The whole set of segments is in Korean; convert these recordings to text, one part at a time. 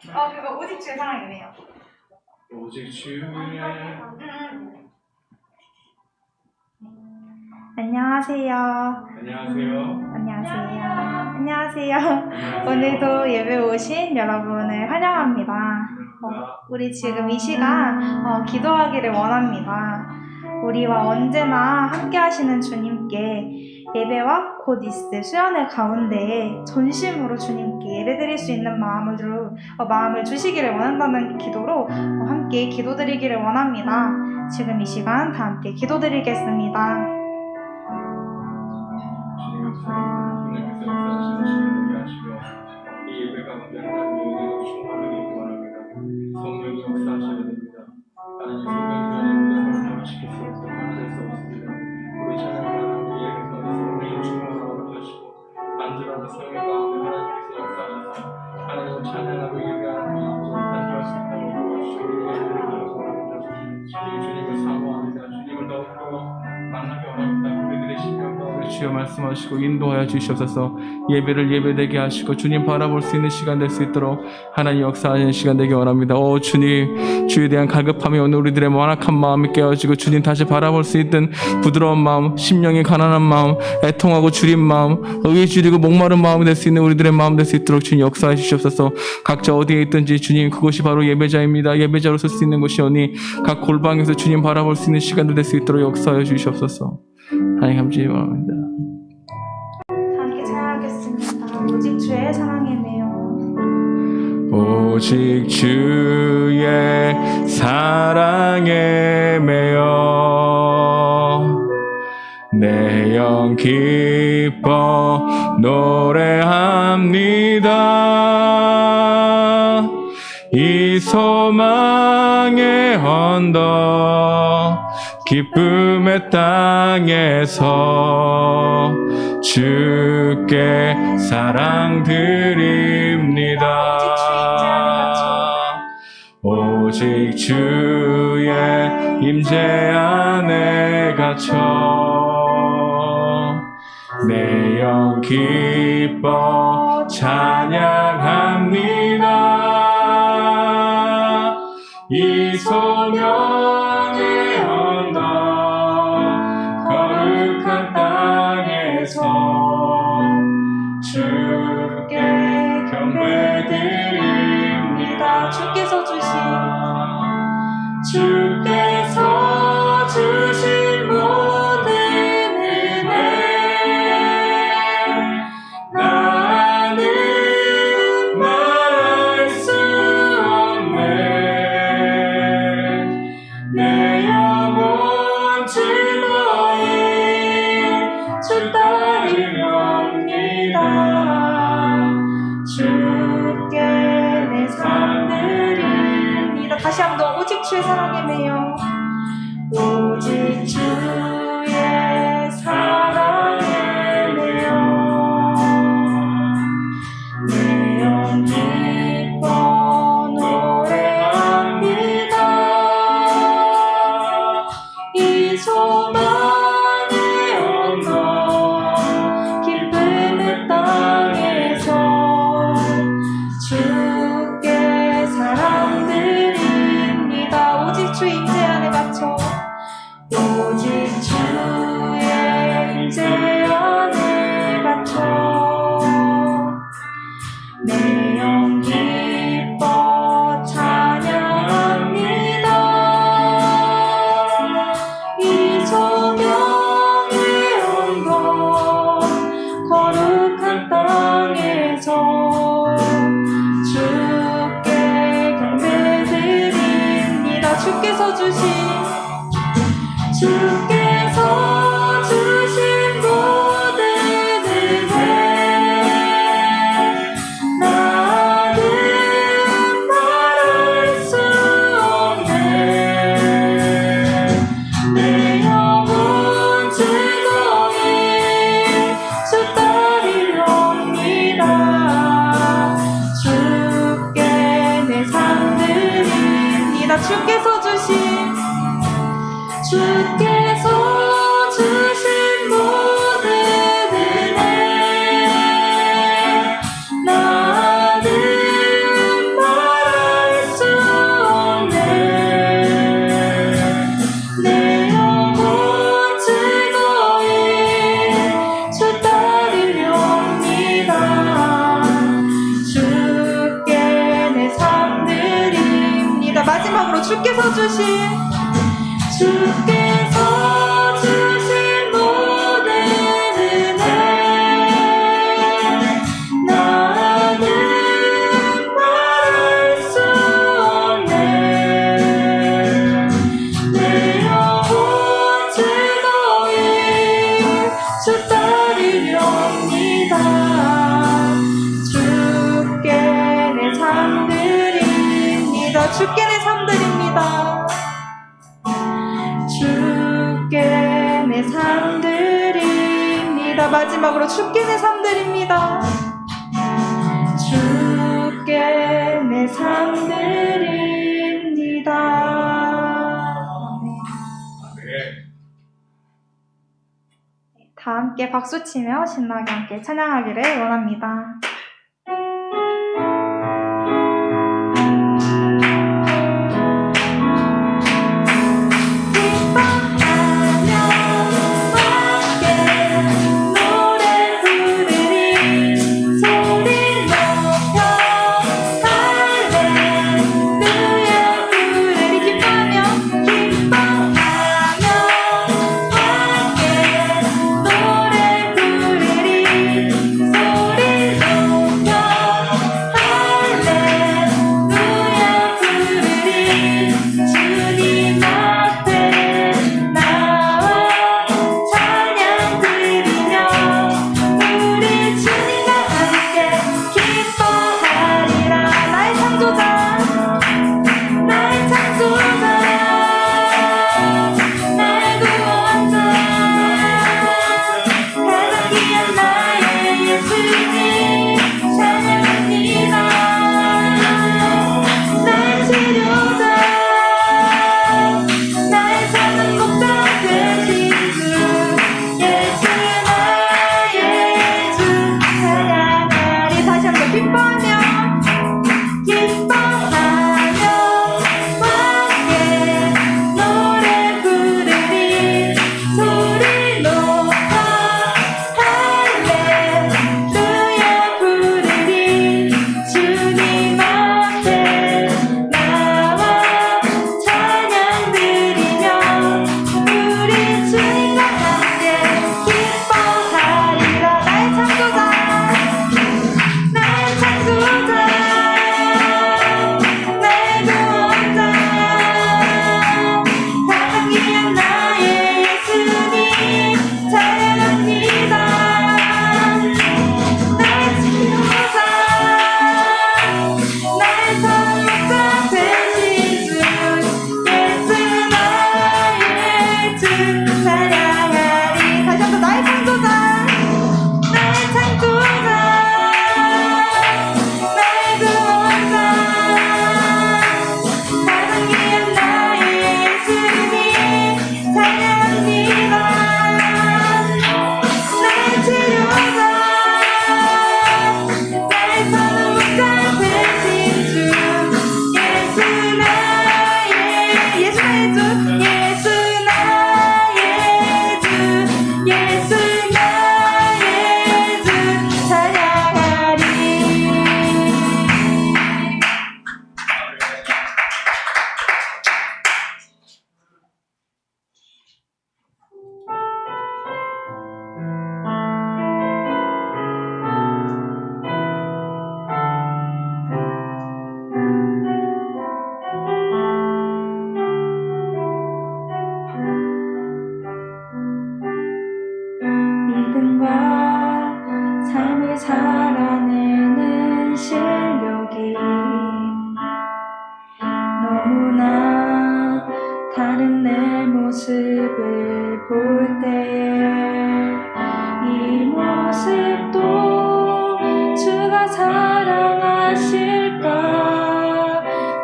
그거 오직 주의 사랑이네요. 오직 주의. 안녕하세요. 안녕하세요. 안녕하세요. 안녕하세요. 오늘도 예배 오신 여러분을 환영합니다. 우리 지금 이 시간 기도하기를 원합니다. 우리와 언제나 함께 하시는 주님께 예배와 곧 있을 수련회 가운데에 전심으로 주님께 예배드릴 수 있는 마음을 주시기를 원한다는 기도로 함께 기도드리기를 원합니다. 지금 이 시간 다 함께 기도드리겠습니다. 주님께서 역사하시는 시간을 하시고 이 예배 가운데 하나님의 은혜로 충만하게 원합니다. 성령이 역사하셔야 됩니다. 하나님 성령이 설명을 시킬 수 없고 만들 수 없습니다. 우리 찬양하는 이 예배 가운데 성령이 충만하도록 하시고 간절한 성령 가운데 하나님께서 역사하셔서 하나님을 찬양하고 예배하는 마음으로 간절할 수 있다고 도와주시고 예배를 드리기 원합니다. 주님을 사모합니다. 주님을 더욱더 만나기 원합니다. 우리들의 심령 가운데 주여 말씀하시고 인도하여 주시옵소서. 예배를 예배되게 하시고 주님 바라볼 수 있는 시간 될 수 있도록 하나님 역사하시는 시간 되기 원합니다. 오 주님, 주에 대한 갈급함이 오늘 우리들의 완악한 마음이 깨어지고 주님 다시 바라볼 수 있는 부드러운 마음, 심령이 가난한 마음, 애통하고 주린 마음, 의에 주리고 목마른 마음이 될 수 있는 우리들의 마음 될 수 있도록 주님 역사해 주시옵소서. 각자 어디에 있든지 주님 그곳이 바로 예배자입니다. 예배자로 설 수 있는 곳이오니 각 골방에서 주님 바라볼 수 있는 시간들 될 수 있도록 역사해 주시옵소서. 하나님 감사히 원합니다. 함께 찬양하겠습니다. 오직 주의 사랑이네요. 오직 주의 사랑에 매여 내 영 기뻐 노래합니다. 이 소망의 언덕 기쁨의 땅에서 주께 사랑 드립니다. 오직 주의 임재 안에 갇혀 내 영 기뻐 찬양합니다. 이 소명의 언덕 거룩한 땅에서 주께 경배드립니다. 주께서 주신 모든 은혜 나는 말할 수 없네. 내 영혼 즐거이 주 따르렵니다. 주께 내 삶 드립니다. 다시 한번 오직 주의 사랑에 매여 오직 주의 사랑에 매여 내 영 기뻐 노래합니다. 이 소망의 언덕 기쁨의 땅에서 주께 사랑 드립니다. 오직 주 임재 안에 갇혀 오직 주의 임재 안에 갇혀 내 영 기뻐 찬양합니다. 이 소명의 언덕 거룩한 땅에서 주께 경배드립니다. 주께서 주신 모든 은혜 나는 말할 수 없네. 내 영혼 즐거이 주 따르렵니다. 주께 내 삶 드립니다. 주께서 주신 모든 은혜 나는 말할 주께서 주신 모든 은혜 나는 말할 수 없네. 내 영혼 즐거이 주 따르렵니다. 주께 내 삶 드립니다. 주께 내 삶 드립니다. 주께 내 삶 드립니다. 마지막으로 주께 내 삶 드립니다. 주께 내 삶 드립니다. 다 함께 박수치며 신나게 함께 찬양하기를 원합니다.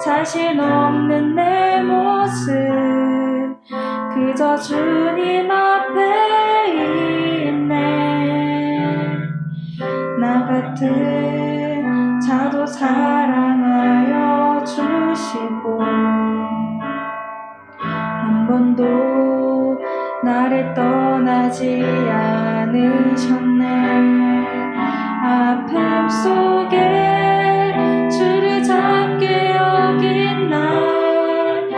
자신 없는 내 모습 그저 주님 앞에 있네. 나 같은 자도 사랑하여 주시고 한 번도 나를 떠나지 않으셨네. 아픔 속에 주를 잡게 여긴 날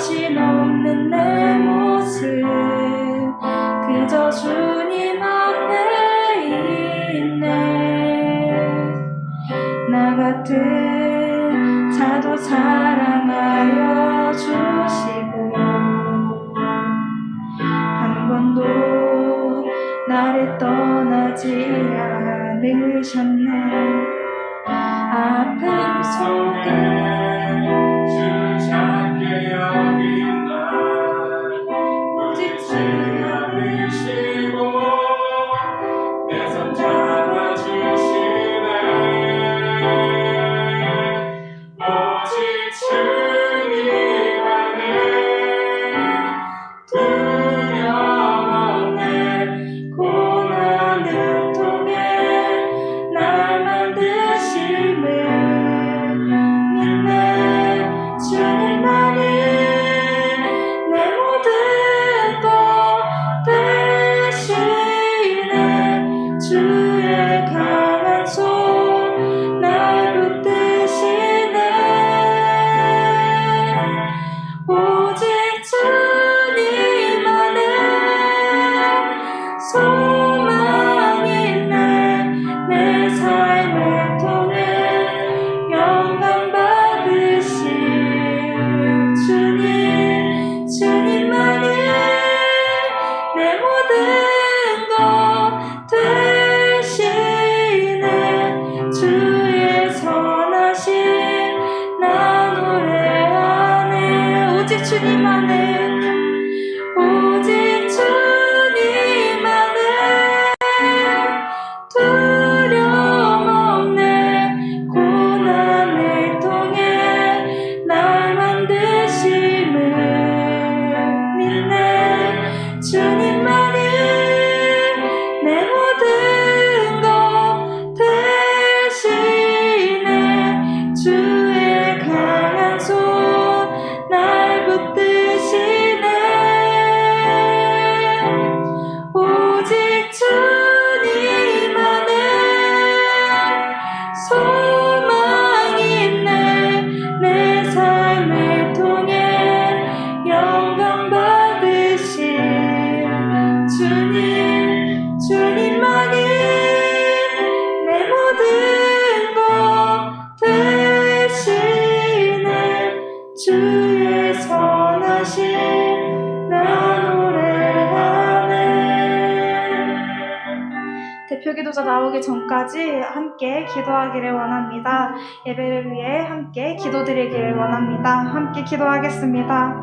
자신 없는 내 모습 그저 주님 앞에 있네. 나 같은 자도 사랑하여 주시고 한 번도 나를 떠나지 않으셨네. 아픔 속에 주 작게 여긴 날 오직 주 안으시고 내 손 잡아주시네. 오직 주님 안에 두려움 없네. 고난을 통해 날 만드심을 믿네. 주님만이 내 모든 것 되시네. 주의 강한 손 날 붙드시네. 오직 주님 안에 소망이 있네. 내 삶을 통해 영광 받으실 주님, 주님만이 내 모든 것 되시네. 주의 선하심 나 노래하네. 오직 주님 안에, 오직 주님 안에 두려움 없네. 고난을 통해 날 만드심을 믿네. 주님만이 내 모든 것 되시네. 주의 강한 손 날 붙드시네. 오직 주님 안에 소망이 있네. 내 삶을 통해 영광 받으실 주님, 주님만이 내 모든 것 되시네. 주의 선하심 나 노래하네. 대표 기도자 나오기 전까지 함께 기도하기를 원합니다. 예배를 위해 함께 기도드리기를 원합니다. 함께 기도하겠습니다.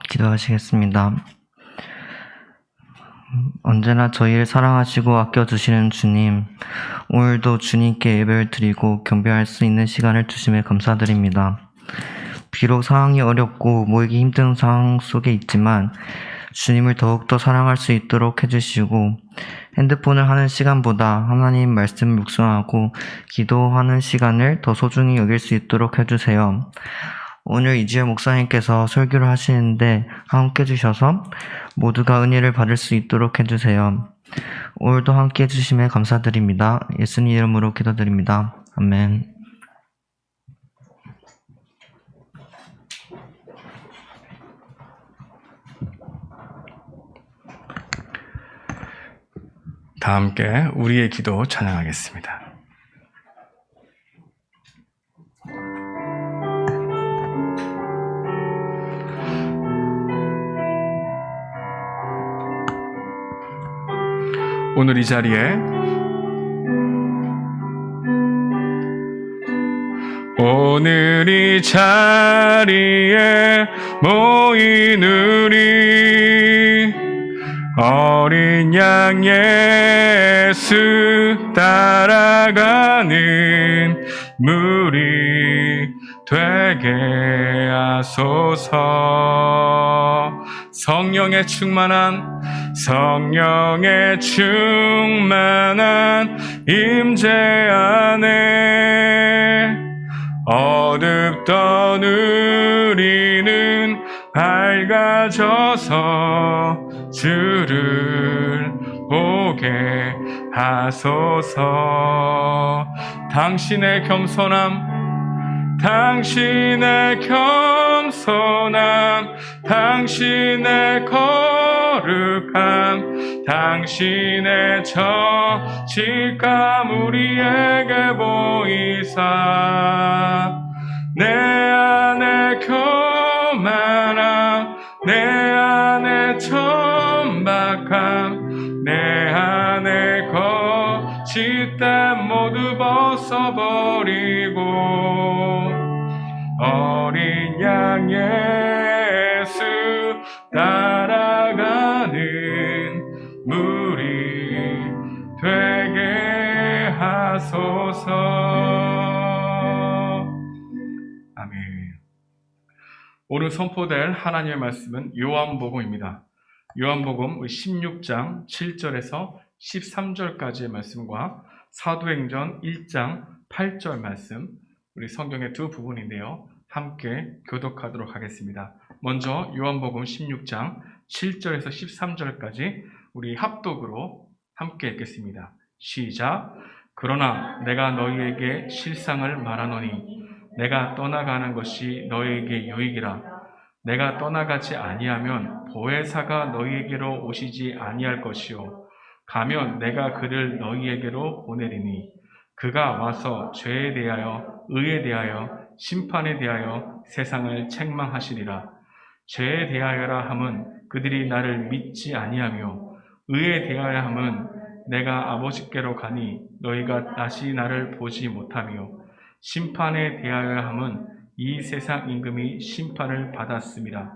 기도하시겠습니다. 언제나 저희를 사랑하시고 아껴주시는 주님, 오늘도 주님께 예배를 드리고 경배할 수 있는 시간을 주심에 감사드립니다. 비록 상황이 어렵고 모이기 힘든 상황 속에 있지만 주님을 더욱더 사랑할 수 있도록 해주시고 핸드폰을 하는 시간보다 하나님 말씀을 묵상하고 기도하는 시간을 더 소중히 여길 수 있도록 해주세요. 오늘 이지혜 목사님께서 설교를 하시는데 함께 해주셔서 모두가 은혜를 받을 수 있도록 해주세요. 오늘도 함께 해주심에 감사드립니다. 예수님 이름으로 기도드립니다. 아멘. 다 함께 우리의 기도 찬양하겠습니다. 오늘 이 자리에 모인 우리 어린 양 예수 따라가는 무리 되게 하소서. 성령의 충만한 임재 안에 어둡던 우리는 밝아져서 주를 보게 하소서. 당신의 거룩함, 당신의 정직함 우리에게 보이사 내 안에 교만함, 내 안에 천박함, 내 안에 거짓됨 모두 벗어버리고 어린 양 예수 따라가는 무리 되게 하소서. 아멘. 오늘 선포될 하나님의 말씀은 요한복음입니다. 요한복음 16장 7절에서 13절까지의 말씀과 사도행전 1장 8절 말씀, 우리 성경의 두 부분인데요. 함께 교독하도록 하겠습니다. 먼저 요한복음 16장 7절에서 13절까지 우리 합독으로 함께 읽겠습니다. 시작. 그러나 내가 너희에게 실상을 말하노니 내가 떠나가는 것이 너희에게 유익이라. 내가 떠나가지 아니하면 보혜사가 너희에게로 오시지 아니할 것이요 가면 내가 그를 너희에게로 보내리니 그가 와서 죄에 대하여 의에 대하여 심판에 대하여 세상을 책망하시리라. 죄에 대하여라 함은 그들이 나를 믿지 아니하며 의에 대하여 함은 내가 아버지께로 가니 너희가 다시 나를 보지 못하며 심판에 대하여 함은 이 세상 임금이 심판을 받았음이라.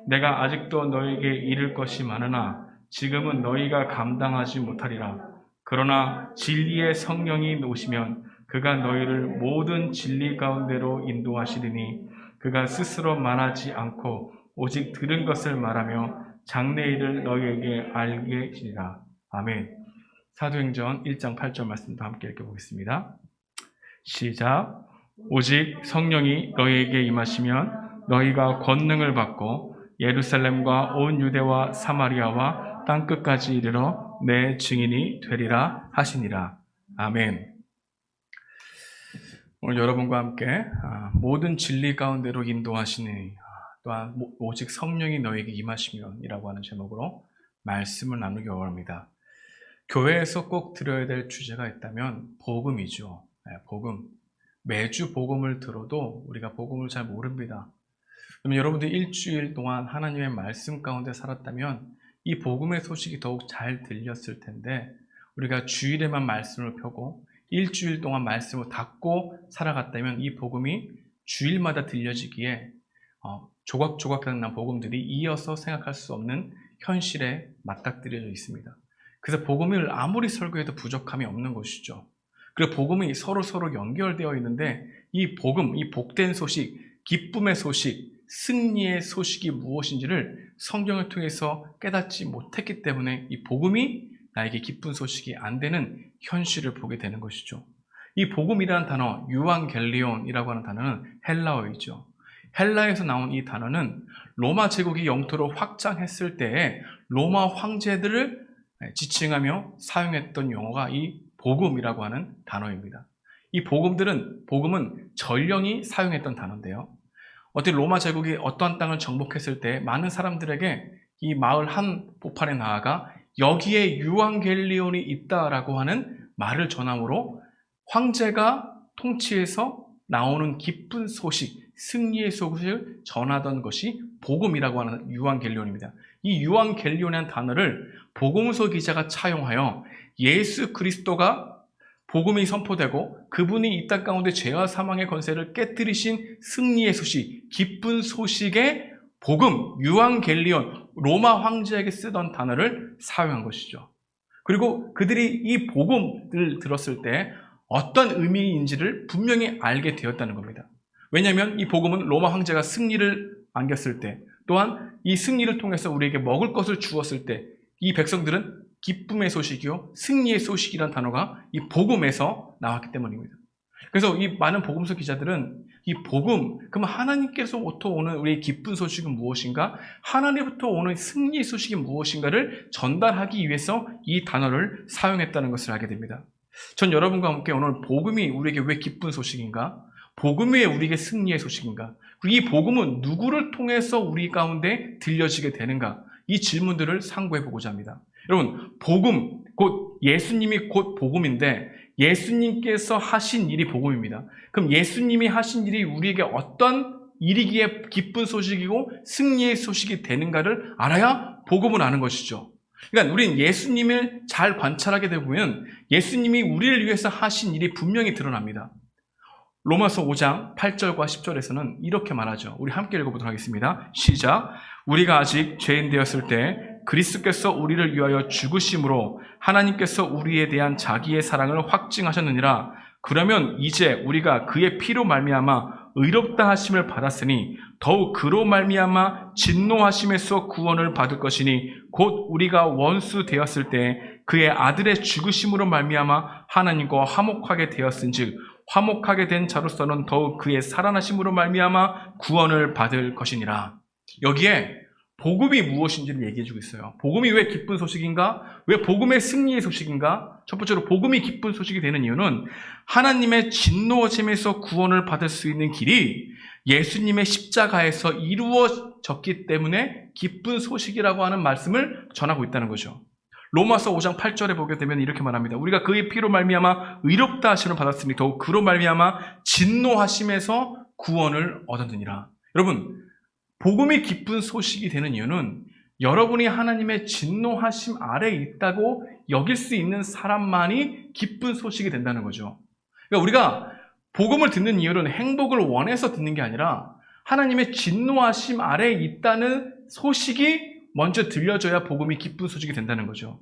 내가 아직도 너희에게 이를 것이 많으나 지금은 너희가 감당하지 못하리라. 그러나 진리의 성령이 오시면 그가 너희를 모든 진리 가운데로 인도하시리니 그가 스스로 말하지 않고 오직 들은 것을 말하며 장래일을 너희에게 알게 하시리라. 아멘. 사도행전 1장 8절 말씀도 함께 읽어보겠습니다. 시작. 오직 성령이 너희에게 임하시면 너희가 권능을 받고 예루살렘과 온 유대와 사마리아와 땅끝까지 이르러 내 증인이 되리라 하시니라. 아멘. 오늘 여러분과 함께 모든 진리 가운데로 인도하시니 또한 오직 성령이 너에게 임하시면 이라고 하는 제목으로 말씀을 나누기 원합니다. 교회에서 꼭 들어야 될 주제가 있다면 복음이죠. 복음. 매주 복음을 들어도 우리가 복음을 잘 모릅니다. 그러면 여러분들이 일주일 동안 하나님의 말씀 가운데 살았다면 이 복음의 소식이 더욱 잘 들렸을 텐데 우리가 주일에만 말씀을 펴고 일주일 동안 말씀을 닫고 살아갔다면 이 복음이 주일마다 들려지기에 조각조각 난 복음들이 이어서 생각할 수 없는 현실에 맞닥뜨려져 있습니다. 그래서 복음을 아무리 설교해도 부족함이 없는 것이죠. 그리고 복음이 서로 연결되어 있는데 이 복음, 이 복된 소식, 기쁨의 소식, 승리의 소식이 무엇인지를 성경을 통해서 깨닫지 못했기 때문에 이 복음이 나에게 기쁜 소식이 안 되는 현실을 보게 되는 것이죠. 이 복음이라는 단어, 유앙겔리온이라고 하는 단어는 헬라어이죠. 헬라에서 나온 이 단어는 로마 제국이 영토로 확장했을 때에 로마 황제들을 지칭하며 사용했던 용어가 이 복음이라고 하는 단어입니다. 이 복음은 전령이 사용했던 단어인데요. 어떻게 로마 제국이 어떠한 땅을 정복했을 때 많은 사람들에게 이 마을 한 포판에 나아가 여기에 유앙겔리온이 있다라고 하는 말을 전함으로 황제가 통치해서 나오는 기쁜 소식, 승리의 소식을 전하던 것이 복음이라고 하는 유앙겔리온입니다. 이 유앙겔리온이라는 단어를 복음서 기자가 차용하여 예수 그리스도가 복음이 선포되고 그분이 이 땅 가운데 죄와 사망의 권세를 깨뜨리신 승리의 소식, 기쁜 소식의 복음, 유앙겔리온, 로마 황제에게 쓰던 단어를 사용한 것이죠. 그리고 그들이 이 복음을 들었을 때 어떤 의미인지를 분명히 알게 되었다는 겁니다. 왜냐하면 이 복음은 로마 황제가 승리를 안겼을 때 또한 이 승리를 통해서 우리에게 먹을 것을 주었을 때 이 백성들은 기쁨의 소식이요 승리의 소식이란 단어가 이 복음에서 나왔기 때문입니다. 그래서 이 많은 복음서 기자들은 이 복음, 그럼 하나님께서부터 오는 우리의 기쁜 소식은 무엇인가? 하나님부터 오는 승리의 소식이 무엇인가를 전달하기 위해서 이 단어를 사용했다는 것을 알게 됩니다. 전 여러분과 함께 오늘 복음이 우리에게 왜 기쁜 소식인가? 복음이 왜 우리에게 승리의 소식인가? 그리고 이 복음은 누구를 통해서 우리 가운데 들려지게 되는가? 이 질문들을 상고해 보고자 합니다. 여러분, 복음, 곧 예수님이 곧 복음인데 예수님께서 하신 일이 복음입니다. 그럼 예수님이 하신 일이 우리에게 어떤 일이기에 기쁜 소식이고 승리의 소식이 되는가를 알아야 복음을 아는 것이죠. 그러니까 우리는 예수님을 잘 관찰하게 되면 예수님이 우리를 위해서 하신 일이 분명히 드러납니다. 로마서 5장 8절과 10절에서는 이렇게 말하죠. 우리 함께 읽어보도록 하겠습니다. 시작. 우리가 아직 죄인 되었을 때 그리스도께서 우리를 위하여 죽으심으로 하나님께서 우리에 대한 자기의 사랑을 확증하셨느니라. 그러면 이제 우리가 그의 피로 말미암아 의롭다 하심을 받았으니 더욱 그로 말미암아 진노하심에서 구원을 받을 것이니 곧 우리가 원수 되었을 때 그의 아들의 죽으심으로 말미암아 하나님과 화목하게 되었은즉 화목하게 된 자로서는 더욱 그의 살아나심으로 말미암아 구원을 받을 것이니라. 여기에 복음이 무엇인지를 얘기해주고 있어요. 복음이 왜 기쁜 소식인가? 왜 복음의 승리의 소식인가? 첫 번째로 복음이 기쁜 소식이 되는 이유는 하나님의 진노하심에서 구원을 받을 수 있는 길이 예수님의 십자가에서 이루어졌기 때문에 기쁜 소식이라고 하는 말씀을 전하고 있다는 거죠. 로마서 5장 8절에 보게 되면 이렇게 말합니다. 우리가 그의 피로 말미암아 의롭다 하심을 받았으니 더욱 그로 말미암아 진노하심에서 구원을 얻었느니라. 여러분, 복음이 기쁜 소식이 되는 이유는 여러분이 하나님의 진노하심 아래에 있다고 여길 수 있는 사람만이 기쁜 소식이 된다는 거죠. 그러니까 우리가 복음을 듣는 이유는 행복을 원해서 듣는 게 아니라 하나님의 진노하심 아래에 있다는 소식이 먼저 들려줘야 복음이 기쁜 소식이 된다는 거죠.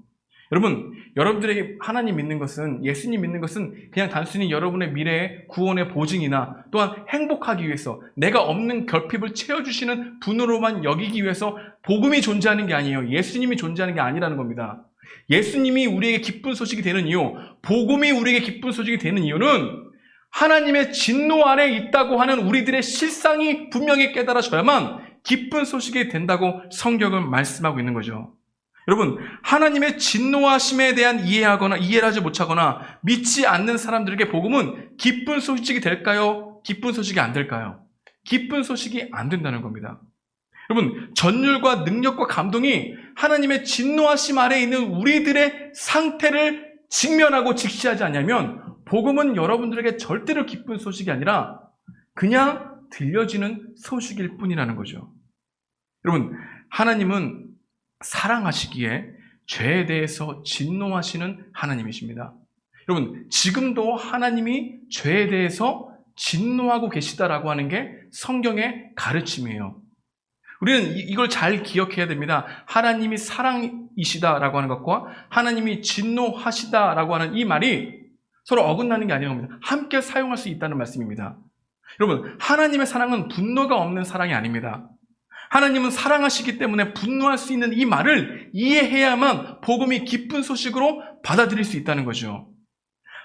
여러분, 여러분들에게 하나님 믿는 것은, 예수님 믿는 것은 그냥 단순히 여러분의 미래의 구원의 보증이나 또한 행복하기 위해서 내가 없는 결핍을 채워주시는 분으로만 여기기 위해서 복음이 존재하는 게 아니에요. 예수님이 존재하는 게 아니라는 겁니다. 예수님이 우리에게 기쁜 소식이 되는 이유, 복음이 우리에게 기쁜 소식이 되는 이유는 하나님의 진노 아래에 있다고 하는 우리들의 실상이 분명히 깨달아져야만 기쁜 소식이 된다고 성경은 말씀하고 있는 거죠. 여러분, 하나님의 진노하심에 대한 이해를 하지 못하거나 믿지 않는 사람들에게 복음은 기쁜 소식이 될까요? 기쁜 소식이 안 될까요? 기쁜 소식이 안 된다는 겁니다. 여러분, 전율과 능력과 감동이 하나님의 진노하심 아래에 있는 우리들의 상태를 직면하고 직시하지 않냐면 복음은 여러분들에게 절대로 기쁜 소식이 아니라 그냥 들려지는 소식일 뿐이라는 거죠. 여러분, 하나님은 사랑하시기에 죄에 대해서 진노하시는 하나님이십니다. 여러분, 지금도 하나님이 죄에 대해서 진노하고 계시다라고 하는 게 성경의 가르침이에요. 우리는 이걸 잘 기억해야 됩니다. 하나님이 사랑이시다라고 하는 것과 하나님이 진노하시다라고 하는 이 말이 서로 어긋나는 게 아니라는 겁니다. 함께 사용할 수 있다는 말씀입니다. 여러분, 하나님의 사랑은 분노가 없는 사랑이 아닙니다. 하나님은 사랑하시기 때문에 분노할 수 있는 이 말을 이해해야만 복음이 기쁜 소식으로 받아들일 수 있다는 거죠.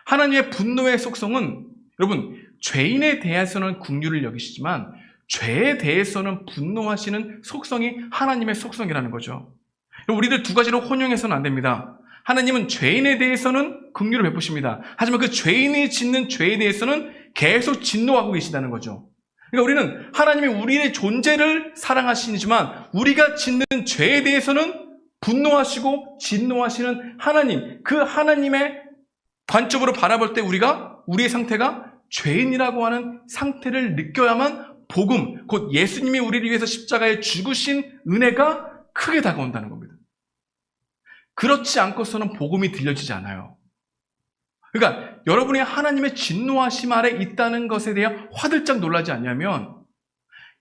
하나님의 분노의 속성은 여러분, 죄인에 대해서는 긍휼을 여기시지만 죄에 대해서는 분노하시는 속성이 하나님의 속성이라는 거죠. 우리들 두 가지로 혼용해서는 안 됩니다. 하나님은 죄인에 대해서는 긍휼을 베푸십니다. 하지만 그 죄인이 짓는 죄에 대해서는 계속 진노하고 계시다는 거죠. 그러니까 우리는 하나님이 우리의 존재를 사랑하시지만 우리가 짓는 죄에 대해서는 분노하시고 진노하시는 하나님, 그 하나님의 관점으로 바라볼 때 우리의 상태가 죄인이라고 하는 상태를 느껴야만 복음, 곧 예수님이 우리를 위해서 십자가에 죽으신 은혜가 크게 다가온다는 겁니다. 그렇지 않고서는 복음이 들려지지 않아요. 그러니까 여러분이 하나님의 진노하심 아래 있다는 것에 대해 화들짝 놀라지 않냐면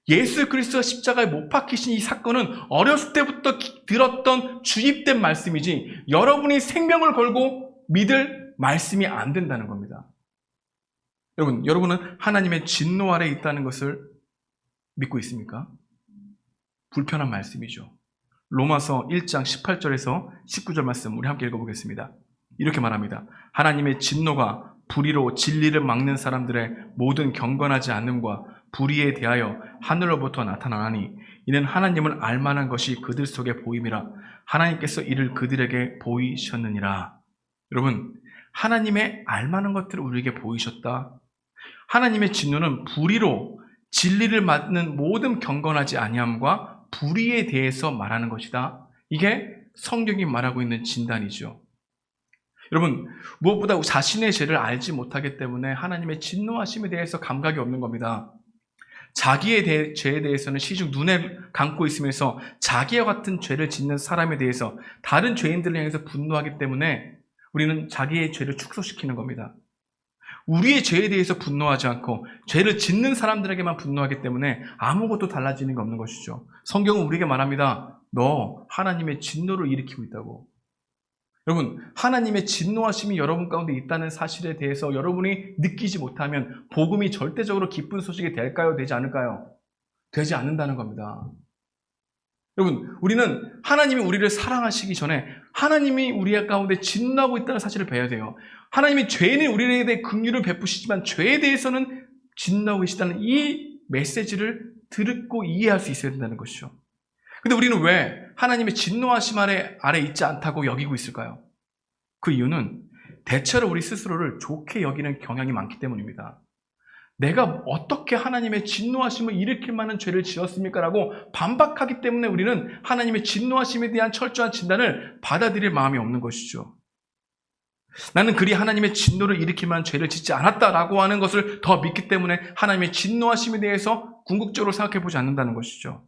예수 그리스도가 십자가에 못 박히신 이 사건은 어렸을 때부터 들었던 주입된 말씀이지 여러분이 생명을 걸고 믿을 말씀이 안 된다는 겁니다. 여러분은 하나님의 진노 아래 있다는 것을 믿고 있습니까? 불편한 말씀이죠. 로마서 1장 18절에서 19절 말씀 우리 함께 읽어보겠습니다. 이렇게 말합니다. 하나님의 진노가 불의로 진리를 막는 사람들의 모든 경건하지 않음과 불의에 대하여 하늘로부터 나타나니 이는 하나님을 알만한 것이 그들 속에 보임이라 하나님께서 이를 그들에게 보이셨느니라. 여러분, 하나님의 알만한 것들을 우리에게 보이셨다. 하나님의 진노는 불의로 진리를 막는 모든 경건하지 아니함과 불의에 대해서 말하는 것이다. 이게 성경이 말하고 있는 진단이죠. 여러분, 무엇보다 자신의 죄를 알지 못하기 때문에 하나님의 진노하심에 대해서 감각이 없는 겁니다. 자기의 죄에 대해서는 시중 눈에 감고 있으면서 자기와 같은 죄를 짓는 사람에 대해서 다른 죄인들을 향해서 분노하기 때문에 우리는 자기의 죄를 축소시키는 겁니다. 우리의 죄에 대해서 분노하지 않고 죄를 짓는 사람들에게만 분노하기 때문에 아무것도 달라지는 게 없는 것이죠. 성경은 우리에게 말합니다. 너 하나님의 진노를 일으키고 있다고. 여러분, 하나님의 진노하심이 여러분 가운데 있다는 사실에 대해서 여러분이 느끼지 못하면 복음이 절대적으로 기쁜 소식이 될까요? 되지 않을까요? 되지 않는다는 겁니다. 여러분, 우리는 하나님이 우리를 사랑하시기 전에 하나님이 우리 가운데 진노하고 있다는 사실을 배워야 돼요. 하나님이 죄는 우리에 대해 긍휼을 베푸시지만 죄에 대해서는 진노하고 계시다는 이 메시지를 듣고 이해할 수 있어야 된다는 것이죠. 근데 우리는 왜 하나님의 진노하심 아래 있지 않다고 여기고 있을까요? 그 이유는 대체로 우리 스스로를 좋게 여기는 경향이 많기 때문입니다. 내가 어떻게 하나님의 진노하심을 일으킬 만한 죄를 지었습니까? 라고 반박하기 때문에 우리는 하나님의 진노하심에 대한 철저한 진단을 받아들일 마음이 없는 것이죠. 나는 그리 하나님의 진노를 일으킬 만한 죄를 짓지 않았다라고 하는 것을 더 믿기 때문에 하나님의 진노하심에 대해서 궁극적으로 생각해 보지 않는다는 것이죠.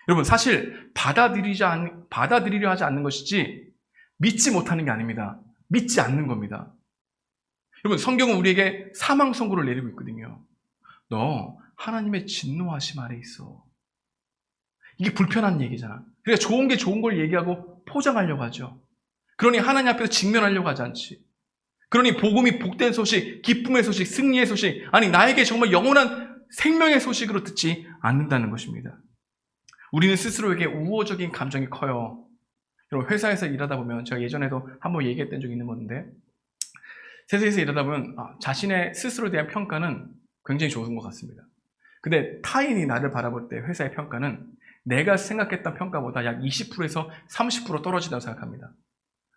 여러분, 사실 받아들이려 하지 않는 것이지 믿지 못하는 게 아닙니다. 믿지 않는 겁니다. 여러분, 성경은 우리에게 사망 선고를 내리고 있거든요. 너 하나님의 진노하심 아래 있어. 이게 불편한 얘기잖아. 그러니까 좋은 게 좋은 걸 얘기하고 포장하려고 하죠. 그러니 하나님 앞에서 직면하려고 하지 않지. 그러니 복음이 복된 소식, 기쁨의 소식, 승리의 소식, 아니 나에게 정말 영원한 생명의 소식으로 듣지 않는다는 것입니다. 우리는 스스로에게 우호적인 감정이 커요. 여러분, 회사에서 일하다 보면 제가 예전에도 한번 얘기했던 적이 있는 건데 세상에서 일하다 보면 자신의 스스로에 대한 평가는 굉장히 좋은 것 같습니다. 근데 타인이 나를 바라볼 때 회사의 평가는 내가 생각했던 평가보다 약 20%에서 30% 떨어진다고 생각합니다.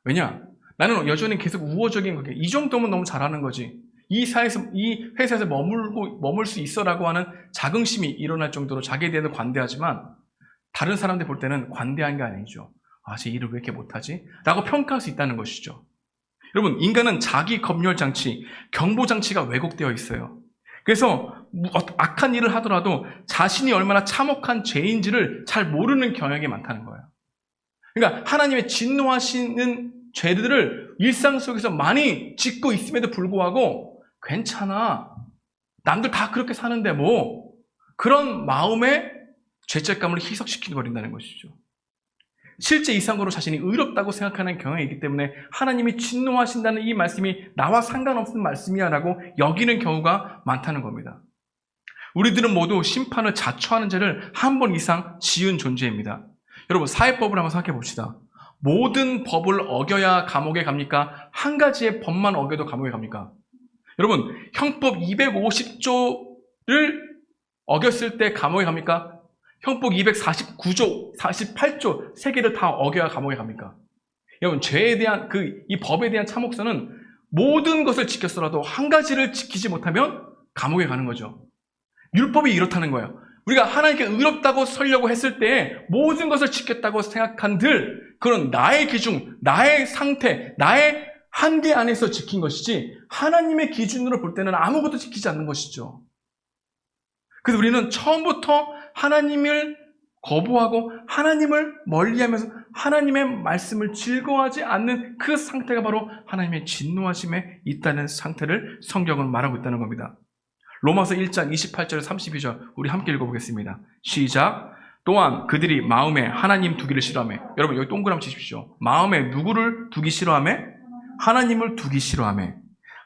왜냐? 나는 여전히 계속 우호적인 거게 이 정도면 너무 잘하는 거지. 이 회사에서 머물 수 있어라고 하는 자긍심이 일어날 정도로 자기에 대해서 관대하지만 다른 사람들 볼 때는 관대한 게 아니죠. 쟤 일을 왜 이렇게 못하지? 라고 평가할 수 있다는 것이죠. 여러분, 인간은 자기 검열 장치, 경보 장치가 왜곡되어 있어요. 그래서 악한 일을 하더라도 자신이 얼마나 참혹한 죄인지를 잘 모르는 경향이 많다는 거예요. 그러니까 하나님의 진노하시는 죄들을 일상 속에서 많이 짓고 있음에도 불구하고 괜찮아. 남들 다 그렇게 사는데 뭐. 그런 마음에 죄책감을 희석시켜 버린다는 것이죠. 실제 이상으로 자신이 의롭다고 생각하는 경향이 있기 때문에 하나님이 진노하신다는 이 말씀이 나와 상관없는 말씀이야 라고 여기는 경우가 많다는 겁니다. 우리들은 모두 심판을 자초하는 죄를 한 번 이상 지은 존재입니다. 여러분, 사회법을 한번 생각해 봅시다. 모든 법을 어겨야 감옥에 갑니까? 한 가지의 법만 어겨도 감옥에 갑니까? 여러분, 형법 250조를 어겼을 때 감옥에 갑니까? 형법 249조, 48조, 세 개를 다 어겨야 감옥에 갑니까? 여러분, 죄에 대한 이 법에 대한 참혹성은 모든 것을 지켰더라도 한 가지를 지키지 못하면 감옥에 가는 거죠. 율법이 이렇다는 거예요. 우리가 하나님께 의롭다고 서려고 했을 때 모든 것을 지켰다고 생각한들 그건 나의 기준, 나의 상태, 나의 한계 안에서 지킨 것이지 하나님의 기준으로 볼 때는 아무것도 지키지 않는 것이죠. 그래서 우리는 처음부터 하나님을 거부하고 하나님을 멀리하면서 하나님의 말씀을 즐거워하지 않는 그 상태가 바로 하나님의 진노하심에 있다는 상태를 성경은 말하고 있다는 겁니다. 로마서 1장 28절 32절 우리 함께 읽어보겠습니다. 시작. 또한 그들이 마음에 하나님 두기를 싫어하며, 여러분 여기 동그라미 치십시오. 마음에 누구를 두기 싫어하며? 하나님을 두기 싫어하며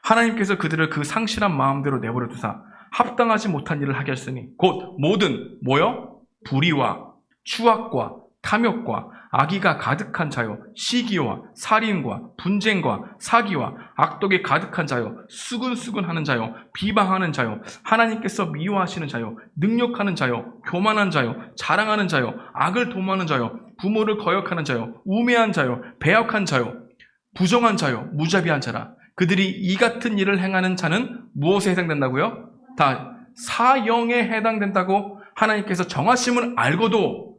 하나님께서 그들을 그 상실한 마음대로 내버려 두사 합당하지 못한 일을 하게 하시니 곧 모든 뭐요? 불의와 추악과 탐욕과 악의가 가득한 자요, 시기와 살인과 분쟁과 사기와 악독이 가득한 자요, 수근수근하는 자요, 비방하는 자요, 하나님께서 미워하시는 자요, 능욕하는 자요, 교만한 자요, 자랑하는 자요, 악을 도모하는 자요, 부모를 거역하는 자요, 우매한 자요, 배역한 자요, 부정한 자요, 무자비한 자라. 그들이 이 같은 일을 행하는 자는 무엇에 해당된다고요? 다 사형에 해당된다고 하나님께서 정하심을 알고도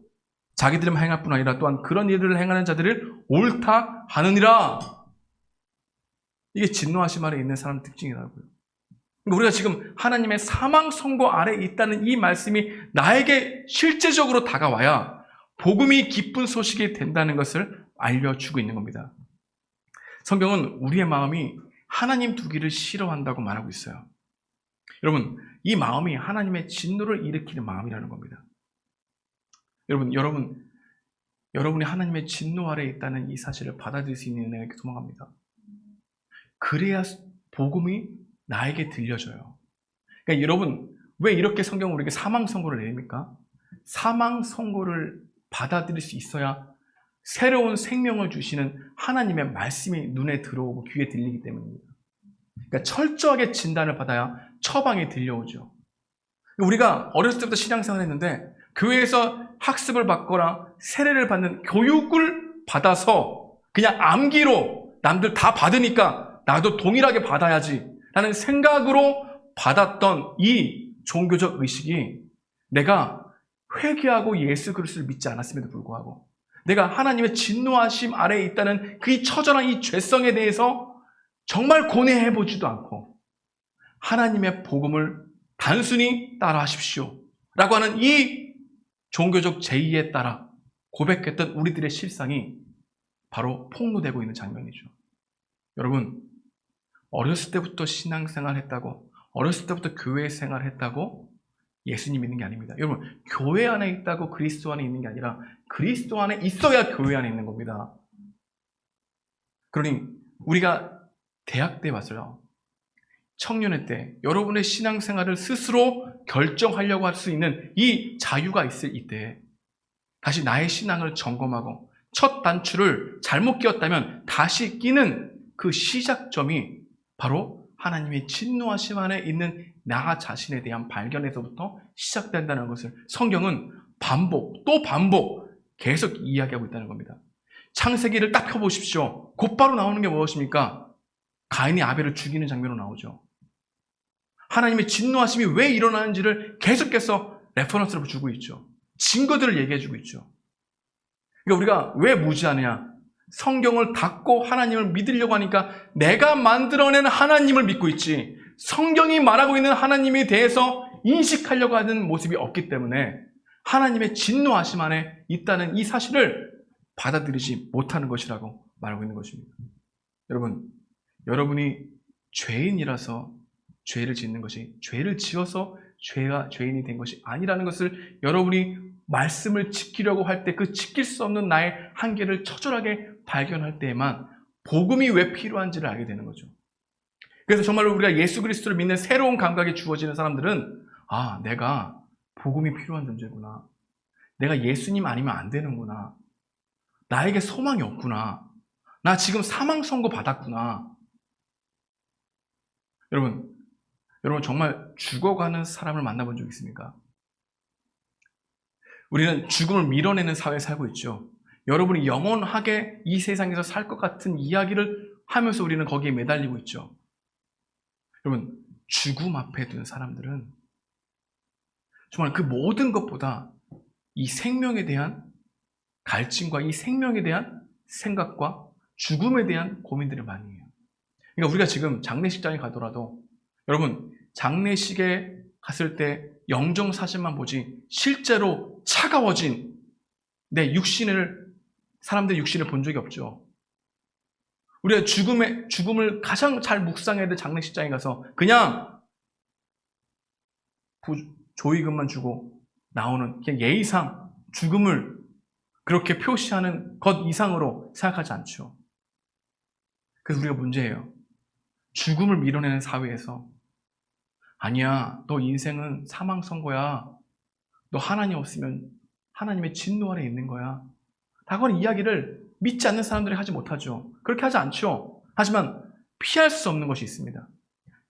자기들만 행할 뿐 아니라 또한 그런 일을 행하는 자들을 옳다 하느니라. 이게 진노하심 아래 있는 사람 특징이라고요. 그러니까 우리가 지금 하나님의 사망 선고 아래 있다는 이 말씀이 나에게 실제적으로 다가와야 복음이 기쁜 소식이 된다는 것을 알려주고 있는 겁니다. 성경은 우리의 마음이 하나님 두기를 싫어한다고 말하고 있어요. 여러분, 이 마음이 하나님의 진노를 일으키는 마음이라는 겁니다. 여러분이 하나님의 진노 아래에 있다는 이 사실을 받아들일 수 있는 은혜가 소망합니다. 그래야 복음이 나에게 들려져요. 그러니까 여러분, 왜 이렇게 성경은 우리에게 사망 선고를 내립니까? 사망 선고를 받아들일 수 있어야 새로운 생명을 주시는 하나님의 말씀이 눈에 들어오고 귀에 들리기 때문입니다. 그러니까 철저하게 진단을 받아야 처방이 들려오죠. 우리가 어렸을 때부터 신앙생활을 했는데 교회에서 학습을 받거나 세례를 받는 교육을 받아서 그냥 암기로 남들 다 받으니까 나도 동일하게 받아야지 라는 생각으로 받았던 이 종교적 의식이 내가 회개하고 예수 그리스도를 믿지 않았음에도 불구하고 내가 하나님의 진노하심 아래에 있다는 그 처절한 이 죄성에 대해서 정말 고뇌해보지도 않고 하나님의 복음을 단순히 따라하십시오 라고 하는 이 종교적 제의에 따라 고백했던 우리들의 실상이 바로 폭로되고 있는 장면이죠. 여러분, 어렸을 때부터 신앙생활 했다고, 어렸을 때부터 교회 생활 했다고 예수님 믿는 게 아닙니다. 여러분, 교회 안에 있다고 그리스도 안에 있는 게 아니라 그리스도 안에 있어야 교회 안에 있는 겁니다. 그러니 우리가 대학 때 왔어요. 청년회 때 여러분의 신앙생활을 스스로 결정하려고 할 수 있는 이 자유가 있을 이때 다시 나의 신앙을 점검하고 첫 단추를 잘못 끼웠다면 다시 끼는 그 시작점이 바로 하나님의 진노하심 안에 있는 나 자신에 대한 발견에서부터 시작된다는 것을 성경은 반복 또 반복 계속 이야기하고 있다는 겁니다. 창세기를 딱 펴보십시오. 곧바로 나오는 게 무엇입니까? 가인이 아벨을 죽이는 장면으로 나오죠. 하나님의 진노하심이 왜 일어나는지를 계속해서 레퍼런스로 주고 있죠. 증거들을 얘기해주고 있죠. 그러니까 우리가 왜 무지하느냐? 성경을 닫고 하나님을 믿으려고 하니까 내가 만들어낸 하나님을 믿고 있지 성경이 말하고 있는 하나님에 대해서 인식하려고 하는 모습이 없기 때문에 하나님의 진노하심 안에 있다는 이 사실을 받아들이지 못하는 것이라고 말하고 있는 것입니다. 여러분이 죄인이라서 죄를 짓는 것이 죄를 지어서 죄가 죄인이 된 것이 아니라는 것을 여러분이 말씀을 지키려고 할 때 그 지킬 수 없는 나의 한계를 처절하게 발견할 때에만 복음이 왜 필요한지를 알게 되는 거죠. 그래서 정말로 우리가 예수 그리스도를 믿는 새로운 감각이 주어지는 사람들은 아, 내가 복음이 필요한 존재구나. 내가 예수님 아니면 안 되는구나. 나에게 소망이 없구나. 나 지금 사망 선고 받았구나. 여러분 정말 죽어가는 사람을 만나본 적 있습니까? 우리는 죽음을 밀어내는 사회에 살고 있죠. 여러분이 영원하게 이 세상에서 살 것 같은 이야기를 하면서 우리는 거기에 매달리고 있죠. 여러분, 죽음 앞에 둔 사람들은 정말 그 모든 것보다 이 생명에 대한 갈증과 이 생명에 대한 생각과 죽음에 대한 고민들을 많이 해요. 그러니까 우리가 지금 장례식장에 가더라도 여러분, 장례식에 갔을 때 영정사진만 보지 실제로 차가워진 사람들의 육신을 본 적이 없죠. 우리가 죽음을 가장 잘 묵상해야 될 장례식장에 가서 그냥 조의금만 주고 나오는 그냥 예의상 죽음을 그렇게 표시하는 것 이상으로 생각하지 않죠. 그래서 우리가 문제예요. 죽음을 밀어내는 사회에서 아니야, 너 인생은 사망 선고야. 너 하나님 없으면 하나님의 진노 아래 있는 거야. 다가오는 이야기를 믿지 않는 사람들이 하지 못하죠. 그렇게 하지 않죠. 하지만 피할 수 없는 것이 있습니다.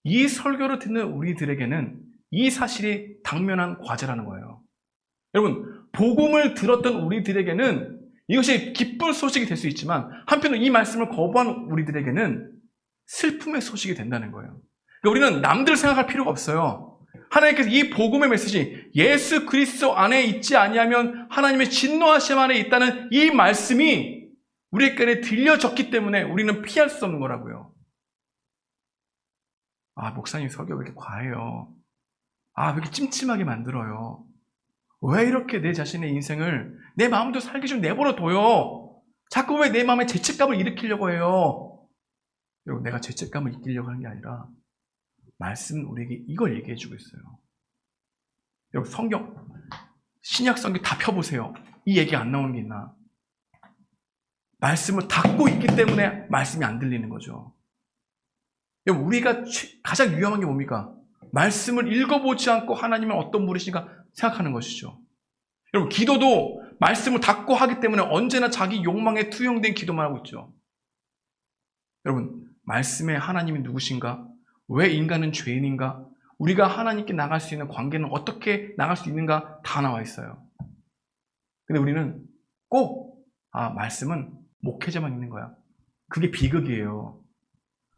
이 설교를 듣는 우리들에게는 이 사실이 당면한 과제라는 거예요. 여러분, 복음을 들었던 우리들에게는 이것이 기쁜 소식이 될 수 있지만 한편으로 이 말씀을 거부한 우리들에게는 슬픔의 소식이 된다는 거예요. 그러니까 우리는 남들 생각할 필요가 없어요. 하나님께서 이 복음의 메시지, 예수 그리스도 안에 있지 아니하면 하나님의 진노하심 안에 있다는 이 말씀이 우리에게 들려졌기 때문에 우리는 피할 수 없는 거라고요. 아, 목사님 설교 왜 이렇게 과해요? 아, 왜 이렇게 찜찜하게 만들어요? 왜 이렇게 내 자신의 인생을 내 마음대로 살기 좀 내버려 둬요? 자꾸 왜 내 마음에 죄책감을 일으키려고 해요? 여러분, 내가 죄책감을 이기려고 하는 게 아니라 말씀은 우리에게 이걸 얘기해 주고 있어요. 여러분, 성경, 신약 성경 다 펴보세요. 이 얘기 안 나오는 게 있나? 말씀을 닫고 있기 때문에 말씀이 안 들리는 거죠. 여러분, 우리가 가장 위험한 게 뭡니까? 말씀을 읽어보지 않고 하나님은 어떤 분이신가 생각하는 것이죠. 여러분, 기도도 말씀을 닫고 하기 때문에 언제나 자기 욕망에 투영된 기도만 하고 있죠. 여러분, 말씀에 하나님이 누구신가? 왜 인간은 죄인인가? 우리가 하나님께 나갈 수 있는 관계는 어떻게 나갈 수 있는가? 다 나와 있어요. 근데 우리는 꼭 말씀은 목회자만 있는 거야. 그게 비극이에요.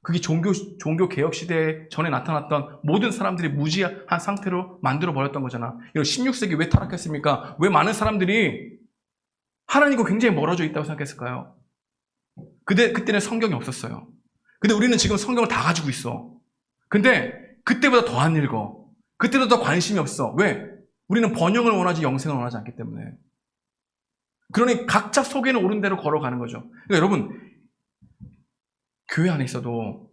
그게 종교 개혁 시대 전에 나타났던 모든 사람들이 무지한 상태로 만들어 버렸던 거잖아. 이런 16세기 왜 타락했습니까? 왜 많은 사람들이 하나님과 굉장히 멀어져 있다고 생각했을까요? 그때는 성경이 없었어요. 근데 우리는 지금 성경을 다 가지고 있어. 근데 그때보다 더 안 읽어. 그때보다 더 관심이 없어. 왜? 우리는 번영을 원하지 영생을 원하지 않기 때문에. 그러니 각자 속에는 옳은 대로 걸어가는 거죠. 그러니까 여러분, 교회 안에 있어도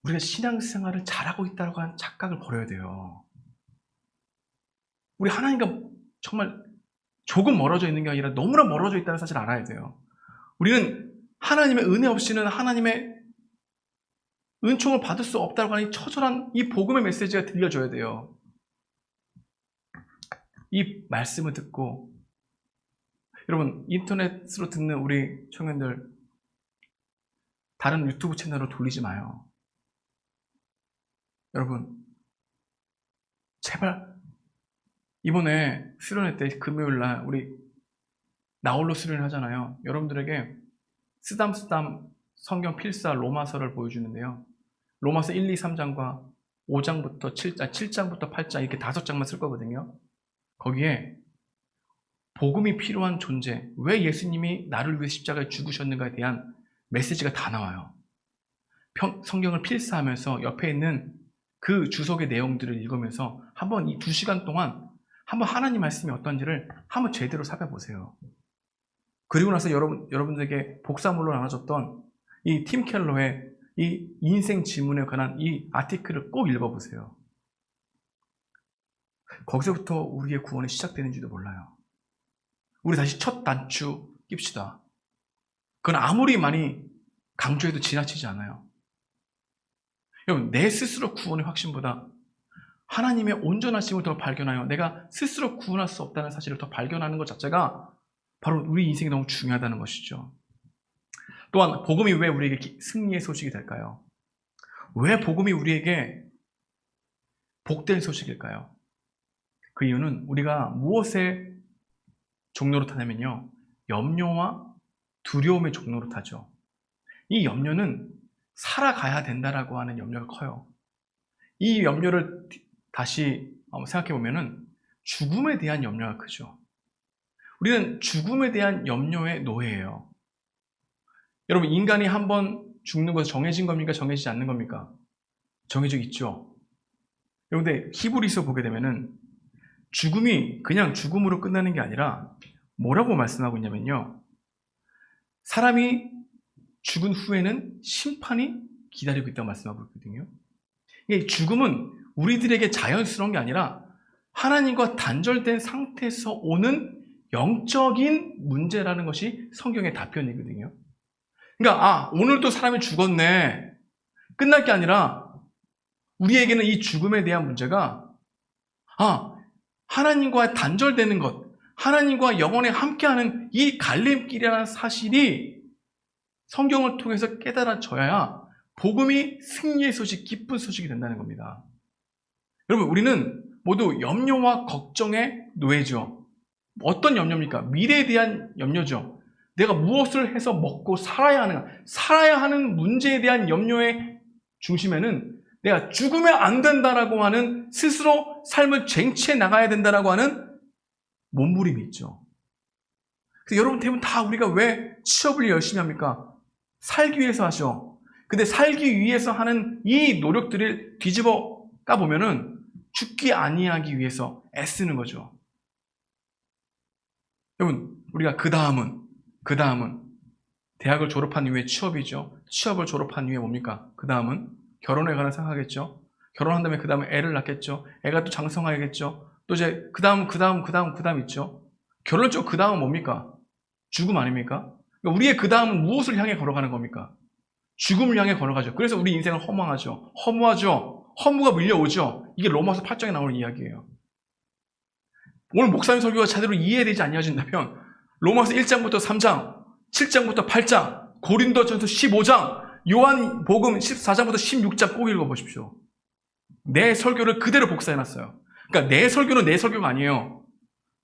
우리가 신앙생활을 잘하고 있다고 하는 착각을 버려야 돼요. 우리 하나님과 정말 조금 멀어져 있는 게 아니라 너무나 멀어져 있다는 사실을 알아야 돼요. 우리는 하나님의 은혜 없이는 하나님의 은총을 받을 수 없다고 하는 이 처절한 이 복음의 메시지가 들려줘야 돼요. 이 말씀을 듣고 여러분, 인터넷으로 듣는 우리 청년들 다른 유튜브 채널로 돌리지 마요. 여러분, 제발 이번에 수련회 때 금요일날 우리 나홀로 수련회 하잖아요. 여러분들에게 쓰담쓰담 성경 필사 로마서를 보여주는데요. 로마서 1, 2, 3장과 5장부터 7장부터 8장 이렇게 5장만 쓸 거거든요. 거기에 복음이 필요한 존재, 왜 예수님이 나를 위해 십자가에 죽으셨는가에 대한 메시지가 다 나와요. 성경을 필사하면서 옆에 있는 그 주석의 내용들을 읽으면서 한번 이 2시간 동안 한번 하나님 말씀이 어떤지를 한번 제대로 살펴보세요. 그리고 나서 여러분들에게 복사물로 나눠줬던 이 팀 켈러의 이 인생 지문에 관한 이 아티클을 꼭 읽어보세요. 거기서부터 우리의 구원이 시작되는지도 몰라요. 우리 다시 첫 단추 낍시다. 그건 아무리 많이 강조해도 지나치지 않아요. 여러분, 내 스스로 구원의 확신보다 하나님의 온전하심을 더 발견하여 내가 스스로 구원할 수 없다는 사실을 더 발견하는 것 자체가 바로 우리 인생이 너무 중요하다는 것이죠. 또한 복음이 왜 우리에게 승리의 소식이 될까요? 왜 복음이 우리에게 복된 소식일까요? 그 이유는 우리가 무엇의 종로로 타냐면요, 염려와 두려움의 종로로 타죠. 이 염려는 살아가야 된다라고 하는 염려가 커요. 이 염려를 다시 생각해 보면은 죽음에 대한 염려가 크죠. 우리는 죽음에 대한 염려의 노예예요. 여러분, 인간이 한번 죽는 것은 정해진 겁니까? 정해지지 않는 겁니까? 정해져 있죠. 그런데 히브리서 보게 되면은 죽음이 그냥 죽음으로 끝나는 게 아니라 뭐라고 말씀하고 있냐면요, 사람이 죽은 후에는 심판이 기다리고 있다고 말씀하고 있거든요. 죽음은 우리들에게 자연스러운 게 아니라 하나님과 단절된 상태에서 오는 영적인 문제라는 것이 성경의 답변이거든요. 그러니까 오늘도 사람이 죽었네, 끝날 게 아니라 우리에게는 이 죽음에 대한 문제가 하나님과 단절되는 것, 하나님과 영원히 함께하는 이 갈림길이라는 사실이 성경을 통해서 깨달아져야 복음이 승리의 소식, 기쁜 소식이 된다는 겁니다. 여러분, 우리는 모두 염려와 걱정의 노예죠. 어떤 염려입니까? 미래에 대한 염려죠. 내가 무엇을 해서 먹고 살아야 하는 문제에 대한 염려의 중심에는 내가 죽으면 안 된다라고 하는, 스스로 삶을 쟁취해 나가야 된다라고 하는 몸부림이 있죠. 그래서 여러분, 대부분 다 우리가 왜 취업을 열심히 합니까? 살기 위해서 하죠. 근데 살기 위해서 하는 이 노력들을 뒤집어 까보면은 죽기 아니하기 위해서 애쓰는 거죠. 여러분, 우리가 그 다음은 대학을 졸업한 이후에 취업이죠. 취업을 졸업한 이후에 뭡니까? 그 다음은 결혼에 관한 생각하겠죠. 결혼한 다음에 그 다음에 애를 낳겠죠. 애가 또 장성하겠죠. 또 이제 그 다음 있죠. 결론적으로 그 다음은 뭡니까? 죽음 아닙니까? 그러니까 우리의 그 다음은 무엇을 향해 걸어가는 겁니까? 죽음을 향해 걸어가죠. 그래서 우리 인생은 허무하죠. 허무가 밀려오죠. 이게 로마서 8장에 나오는 이야기예요. 오늘 목사님 설교가 제대로 이해되지 않아진다면 로마서 1장부터 3장, 7장부터 8장, 고린도전서 15장, 요한복음 14장부터 16장 꼭 읽어보십시오. 내 설교를 그대로 복사해놨어요. 그러니까 내 설교는 내 설교가 아니에요.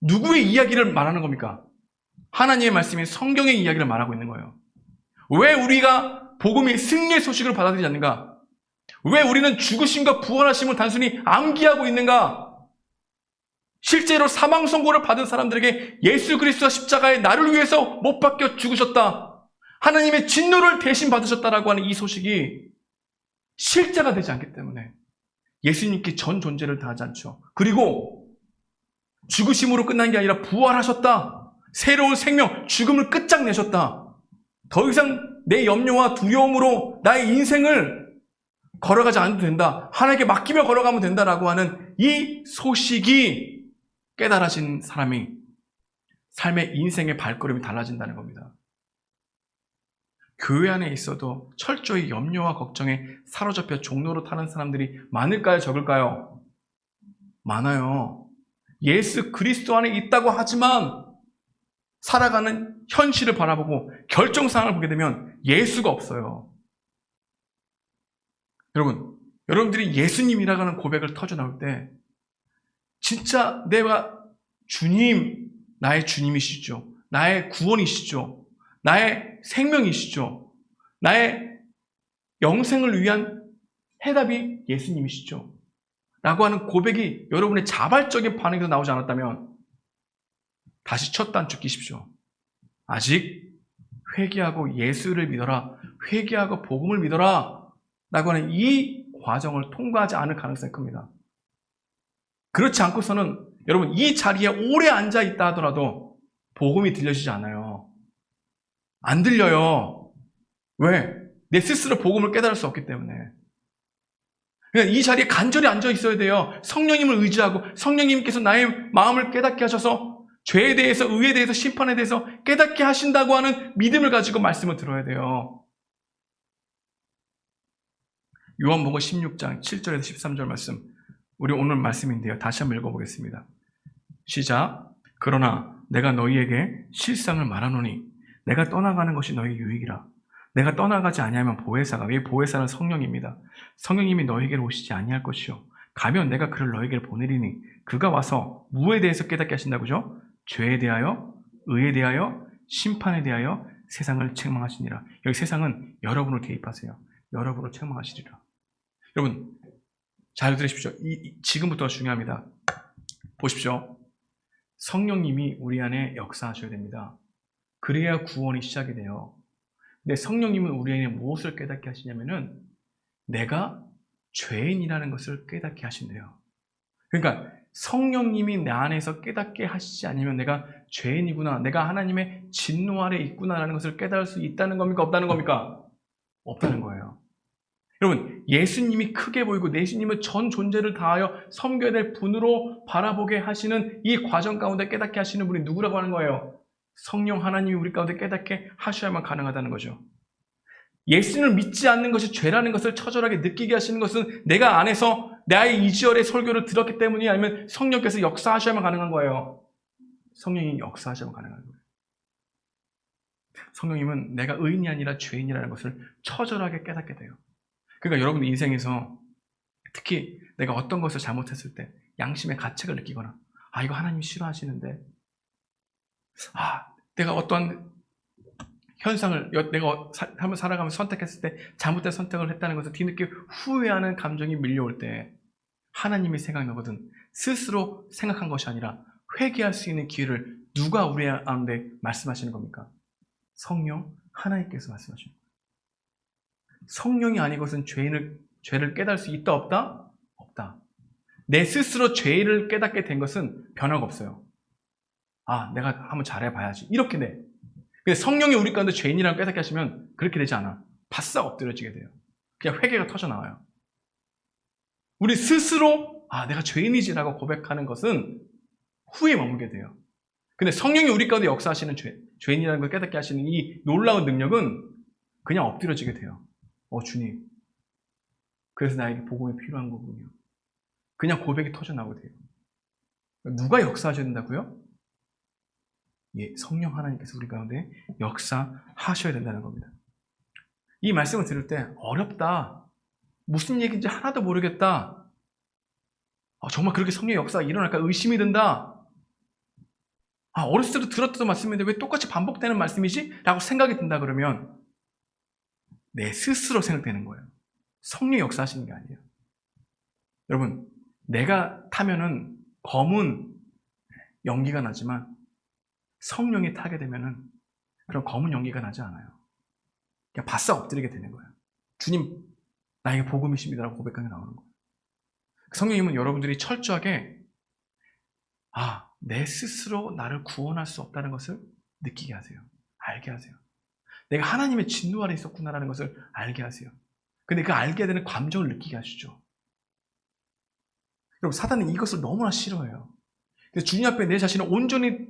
누구의 이야기를 말하는 겁니까? 하나님의 말씀이 성경의 이야기를 말하고 있는 거예요. 왜 우리가 복음의 승리의 소식을 받아들이지 않는가? 왜 우리는 죽으심과 부활하심을 단순히 암기하고 있는가? 실제로 사망 선고를 받은 사람들에게 예수 그리스도가 십자가에 나를 위해서 못 박혀 죽으셨다, 하나님의 진노를 대신 받으셨다라고 하는 이 소식이 실제가 되지 않기 때문에 예수님께 전 존재를 다하지 않죠. 그리고 죽으심으로 끝난 게 아니라 부활하셨다, 새로운 생명, 죽음을 끝장내셨다, 더 이상 내 염려와 두려움으로 나의 인생을 걸어가지 않아도 된다, 하나님께 맡기며 걸어가면 된다라고 하는 이 소식이 깨달아진 사람이 삶의 인생의 발걸음이 달라진다는 겁니다. 교회 안에 있어도 철저히 염려와 걱정에 사로잡혀 종로로 타는 사람들이 많을까요? 적을까요? 많아요. 예수 그리스도 안에 있다고 하지만 살아가는 현실을 바라보고 결정사항을 보게 되면 예수가 없어요. 여러분들이 예수님이라고 하는 고백을 터져 나올 때 진짜 내가 주님, 나의 주님이시죠. 나의 구원이시죠. 나의 생명이시죠. 나의 영생을 위한 해답이 예수님이시죠. 라고 하는 고백이 여러분의 자발적인 반응에서 나오지 않았다면 다시 첫 단추 끼십시오. 아직 회개하고 예수를 믿어라, 회개하고 복음을 믿어라 라고 하는 이 과정을 통과하지 않을 가능성이 큽니다. 그렇지 않고서는 여러분 이 자리에 오래 앉아 있다 하더라도 복음이 들려지지 않아요. 안 들려요. 왜? 내 스스로 복음을 깨달을 수 없기 때문에. 그러니까 이 자리에 간절히 앉아 있어야 돼요. 성령님을 의지하고 성령님께서 나의 마음을 깨닫게 하셔서 죄에 대해서, 의에 대해서, 심판에 대해서 깨닫게 하신다고 하는 믿음을 가지고 말씀을 들어야 돼요. 요한복음 16장 7절에서 13절 말씀, 우리 오늘 말씀인데요. 다시 한번 읽어보겠습니다. 시작. 그러나 내가 너희에게 실상을 말하노니 내가 떠나가는 것이 너희 유익이라. 내가 떠나가지 아니하면 보혜사가, 이 보혜사는 성령입니다. 성령님이 너희에게로 오시지 아니할 것이요 가면 내가 그를 너희에게로 보내리니 그가 와서 무에 대해서 깨닫게 하신다고죠? 죄에 대하여, 의에 대하여, 심판에 대하여 세상을 책망하시니라. 여기 세상은 여러분을 대입하세요. 여러분을 책망하시리라. 여러분 잘 들으십시오. 지금부터가 중요합니다. 보십시오. 성령님이 우리 안에 역사하셔야 됩니다. 그래야 구원이 시작이 돼요. 근데 성령님은 우리 안에 무엇을 깨닫게 하시냐면은 내가 죄인이라는 것을 깨닫게 하신대요. 그러니까 성령님이 내 안에서 깨닫게 하시지 않으면 내가 죄인이구나, 내가 하나님의 진노 아래 있구나라는 것을 깨달을 수 있다는 겁니까? 없다는 겁니까? 없다는 거예요. 여러분, 예수님이 크게 보이고 예수님을 전 존재를 다하여 섬겨야 될 분으로 바라보게 하시는 이 과정 가운데 깨닫게 하시는 분이 누구라고 하는 거예요? 성령 하나님이 우리 가운데 깨닫게 하셔야만 가능하다는 거죠. 예수님을 믿지 않는 것이 죄라는 것을 처절하게 느끼게 하시는 것은 내가 안에서 나의 이지열의 설교를 들었기 때문이 아니면 성령께서 역사하셔야만 가능한 거예요. 성령이 역사하시면 가능한 거예요. 성령님은 내가 의인이 아니라 죄인이라는 것을 처절하게 깨닫게 돼요. 그러니까 여러분 인생에서 특히 내가 어떤 것을 잘못했을 때 양심의 가책을 느끼거나 이거 하나님 싫어하시는데 내가 어떠한 현상을 내가 삶을 살아가면서 선택했을 때 잘못된 선택을 했다는 것을 뒤늦게 후회하는 감정이 밀려올 때 하나님이 생각나거든. 스스로 생각한 것이 아니라 회개할 수 있는 기회를 누가 우리 가운데 말씀하시는 겁니까? 성령 하나님께서 말씀하시는 거예요. 성령이 아니고선 죄를 깨달을 수 있다 없다? 없다. 내 스스로 죄를 깨닫게 된 것은 변화가 없어요. 내가 한번 잘해봐야지 이렇게 돼. 근데 성령이 우리 가운데 죄인이라고 깨닫게 하시면 그렇게 되지 않아. 바싹 엎드려지게 돼요. 그냥 회개가 터져나와요. 우리 스스로 내가 죄인이지라고 고백하는 것은 후에 머물게 돼요. 근데 성령이 우리 가운데 역사하시는 죄인이라는 걸 깨닫게 하시는 이 놀라운 능력은 그냥 엎드려지게 돼요. 주님, 그래서 나에게 복음이 필요한 거군요. 그냥 고백이 터져나오게 돼요. 누가 역사하셔야 된다고요? 성령 하나님께서 우리 가운데 역사하셔야 된다는 겁니다. 이 말씀을 들을 때 어렵다. 무슨 얘기인지 하나도 모르겠다. 정말 그렇게 성령의 역사가 일어날까 의심이 든다. 어렸을 때도 들었던 말씀인데 왜 똑같이 반복되는 말씀이지? 라고 생각이 든다 그러면 내 스스로 생각되는 거예요. 성령이 역사하시는 게 아니에요. 여러분, 내가 타면은 검은 연기가 나지만 성령이 타게 되면은 그런 검은 연기가 나지 않아요. 그냥 바싹 엎드리게 되는 거예요. 주님, 나에게 복음이십니다라고 고백하게 나오는 거예요. 성령님은 여러분들이 철저하게 내 스스로 나를 구원할 수 없다는 것을 느끼게 하세요. 알게 하세요. 내가 하나님의 진노 아래 있었구나라는 것을 알게 하세요. 근데 그 알게 되는 감정을 느끼게 하시죠. 여러분, 사단은 이것을 너무나 싫어해요. 그래서 주님 앞에 내 자신을 온전히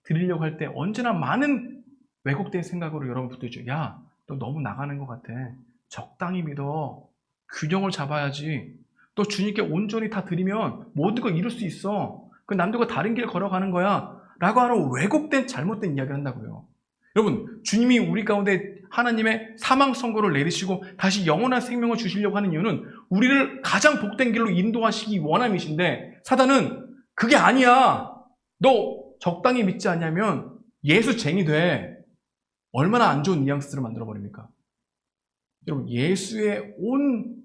드리려고 할 때 언제나 많은 왜곡된 생각으로 여러분 붙어있죠. 야, 너 너무 나가는 것 같아. 적당히 믿어. 균형을 잡아야지. 또 주님께 온전히 다 드리면 모든 걸 이룰 수 있어. 그 남들과 다른 길 걸어가는 거야. 라고 하는 왜곡된 잘못된 이야기를 한다고요. 여러분, 주님이 우리 가운데 하나님의 사망 선고를 내리시고 다시 영원한 생명을 주시려고 하는 이유는 우리를 가장 복된 길로 인도하시기 원함이신데 사단은 그게 아니야. 너 적당히 믿지 않냐면 예수쟁이 돼. 얼마나 안 좋은 뉘앙스를 만들어버립니까? 여러분, 예수의 온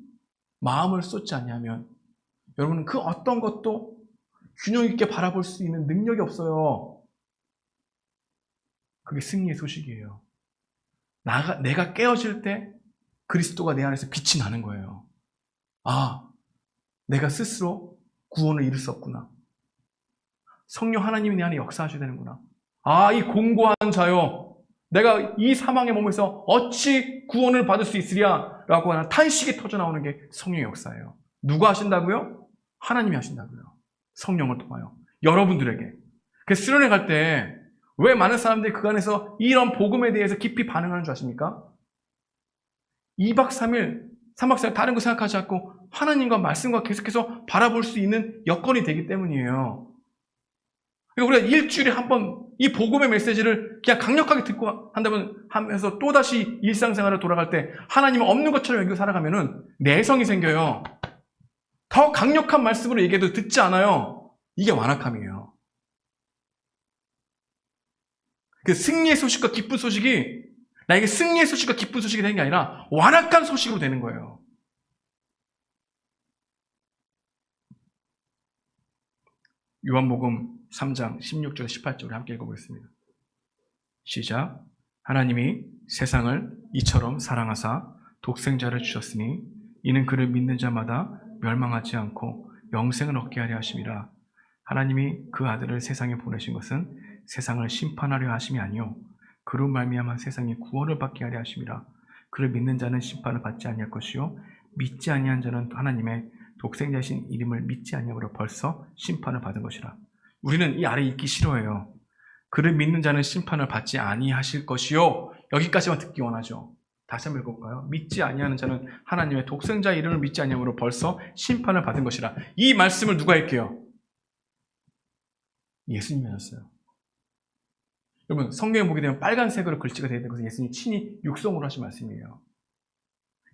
마음을 쏟지 않냐면 여러분은 그 어떤 것도 균형 있게 바라볼 수 있는 능력이 없어요. 그게 승리의 소식이에요. 내가 깨어질 때 그리스도가 내 안에서 빛이 나는 거예요. 내가 스스로 구원을 이룰 수 없구나. 성령 하나님이 내 안에 역사하셔야 되는구나. 이 공고한 자요. 내가 이 사망의 몸에서 어찌 구원을 받을 수 있으랴 라고 하는 탄식이 터져나오는 게 성령의 역사예요. 누가 하신다고요? 하나님이 하신다고요. 성령을 통하여 여러분들에게. 그래서 수련회 갈 때 왜 많은 사람들이 그 안에서 이런 복음에 대해서 깊이 반응하는 줄 아십니까? 2박 3일, 3박 4일 다른 거 생각하지 않고 하나님과 말씀과 계속해서 바라볼 수 있는 여건이 되기 때문이에요. 그러니까 우리가 일주일에 한 번 이 복음의 메시지를 그냥 강력하게 듣고 한다면 하면서 또다시 일상생활을 돌아갈 때 하나님은 없는 것처럼 여기고 살아가면은 내성이 생겨요. 더 강력한 말씀으로 얘기해도 듣지 않아요. 이게 완악함이에요. 그 승리의 소식과 기쁜 소식이 나에게 승리의 소식과 기쁜 소식이 되는 게 아니라 완악한 소식으로 되는 거예요. 요한복음 3장 16절 18절을 함께 읽어보겠습니다. 시작. 하나님이 세상을 이처럼 사랑하사 독생자를 주셨으니 이는 그를 믿는 자마다 멸망하지 않고 영생을 얻게 하려 하심이라. 하나님이 그 아들을 세상에 보내신 것은 세상을 심판하려 하심이 아니요 그로 말미암아 세상이 구원을 받게 하려 하심이라. 그를 믿는 자는 심판을 받지 아니할 것이요 믿지 아니한 자는 하나님의 독생자신 이름을 믿지 아니함으로 벌써 심판을 받은 것이라. 우리는 이 아래 읽기 싫어해요. 그를 믿는 자는 심판을 받지 아니하실 것이요. 여기까지만 듣기 원하죠. 다시 한번 읽어볼까요? 믿지 아니하는 자는 하나님의 독생자 이름을 믿지 아니함으로 벌써 심판을 받은 것이라. 이 말씀을 누가 읽게요? 예수님이 하셨어요. 여러분, 성경에 보게 되면 빨간색으로 글씨가 되어 있는 것은 예수님이 친히 육성으로 하신 말씀이에요.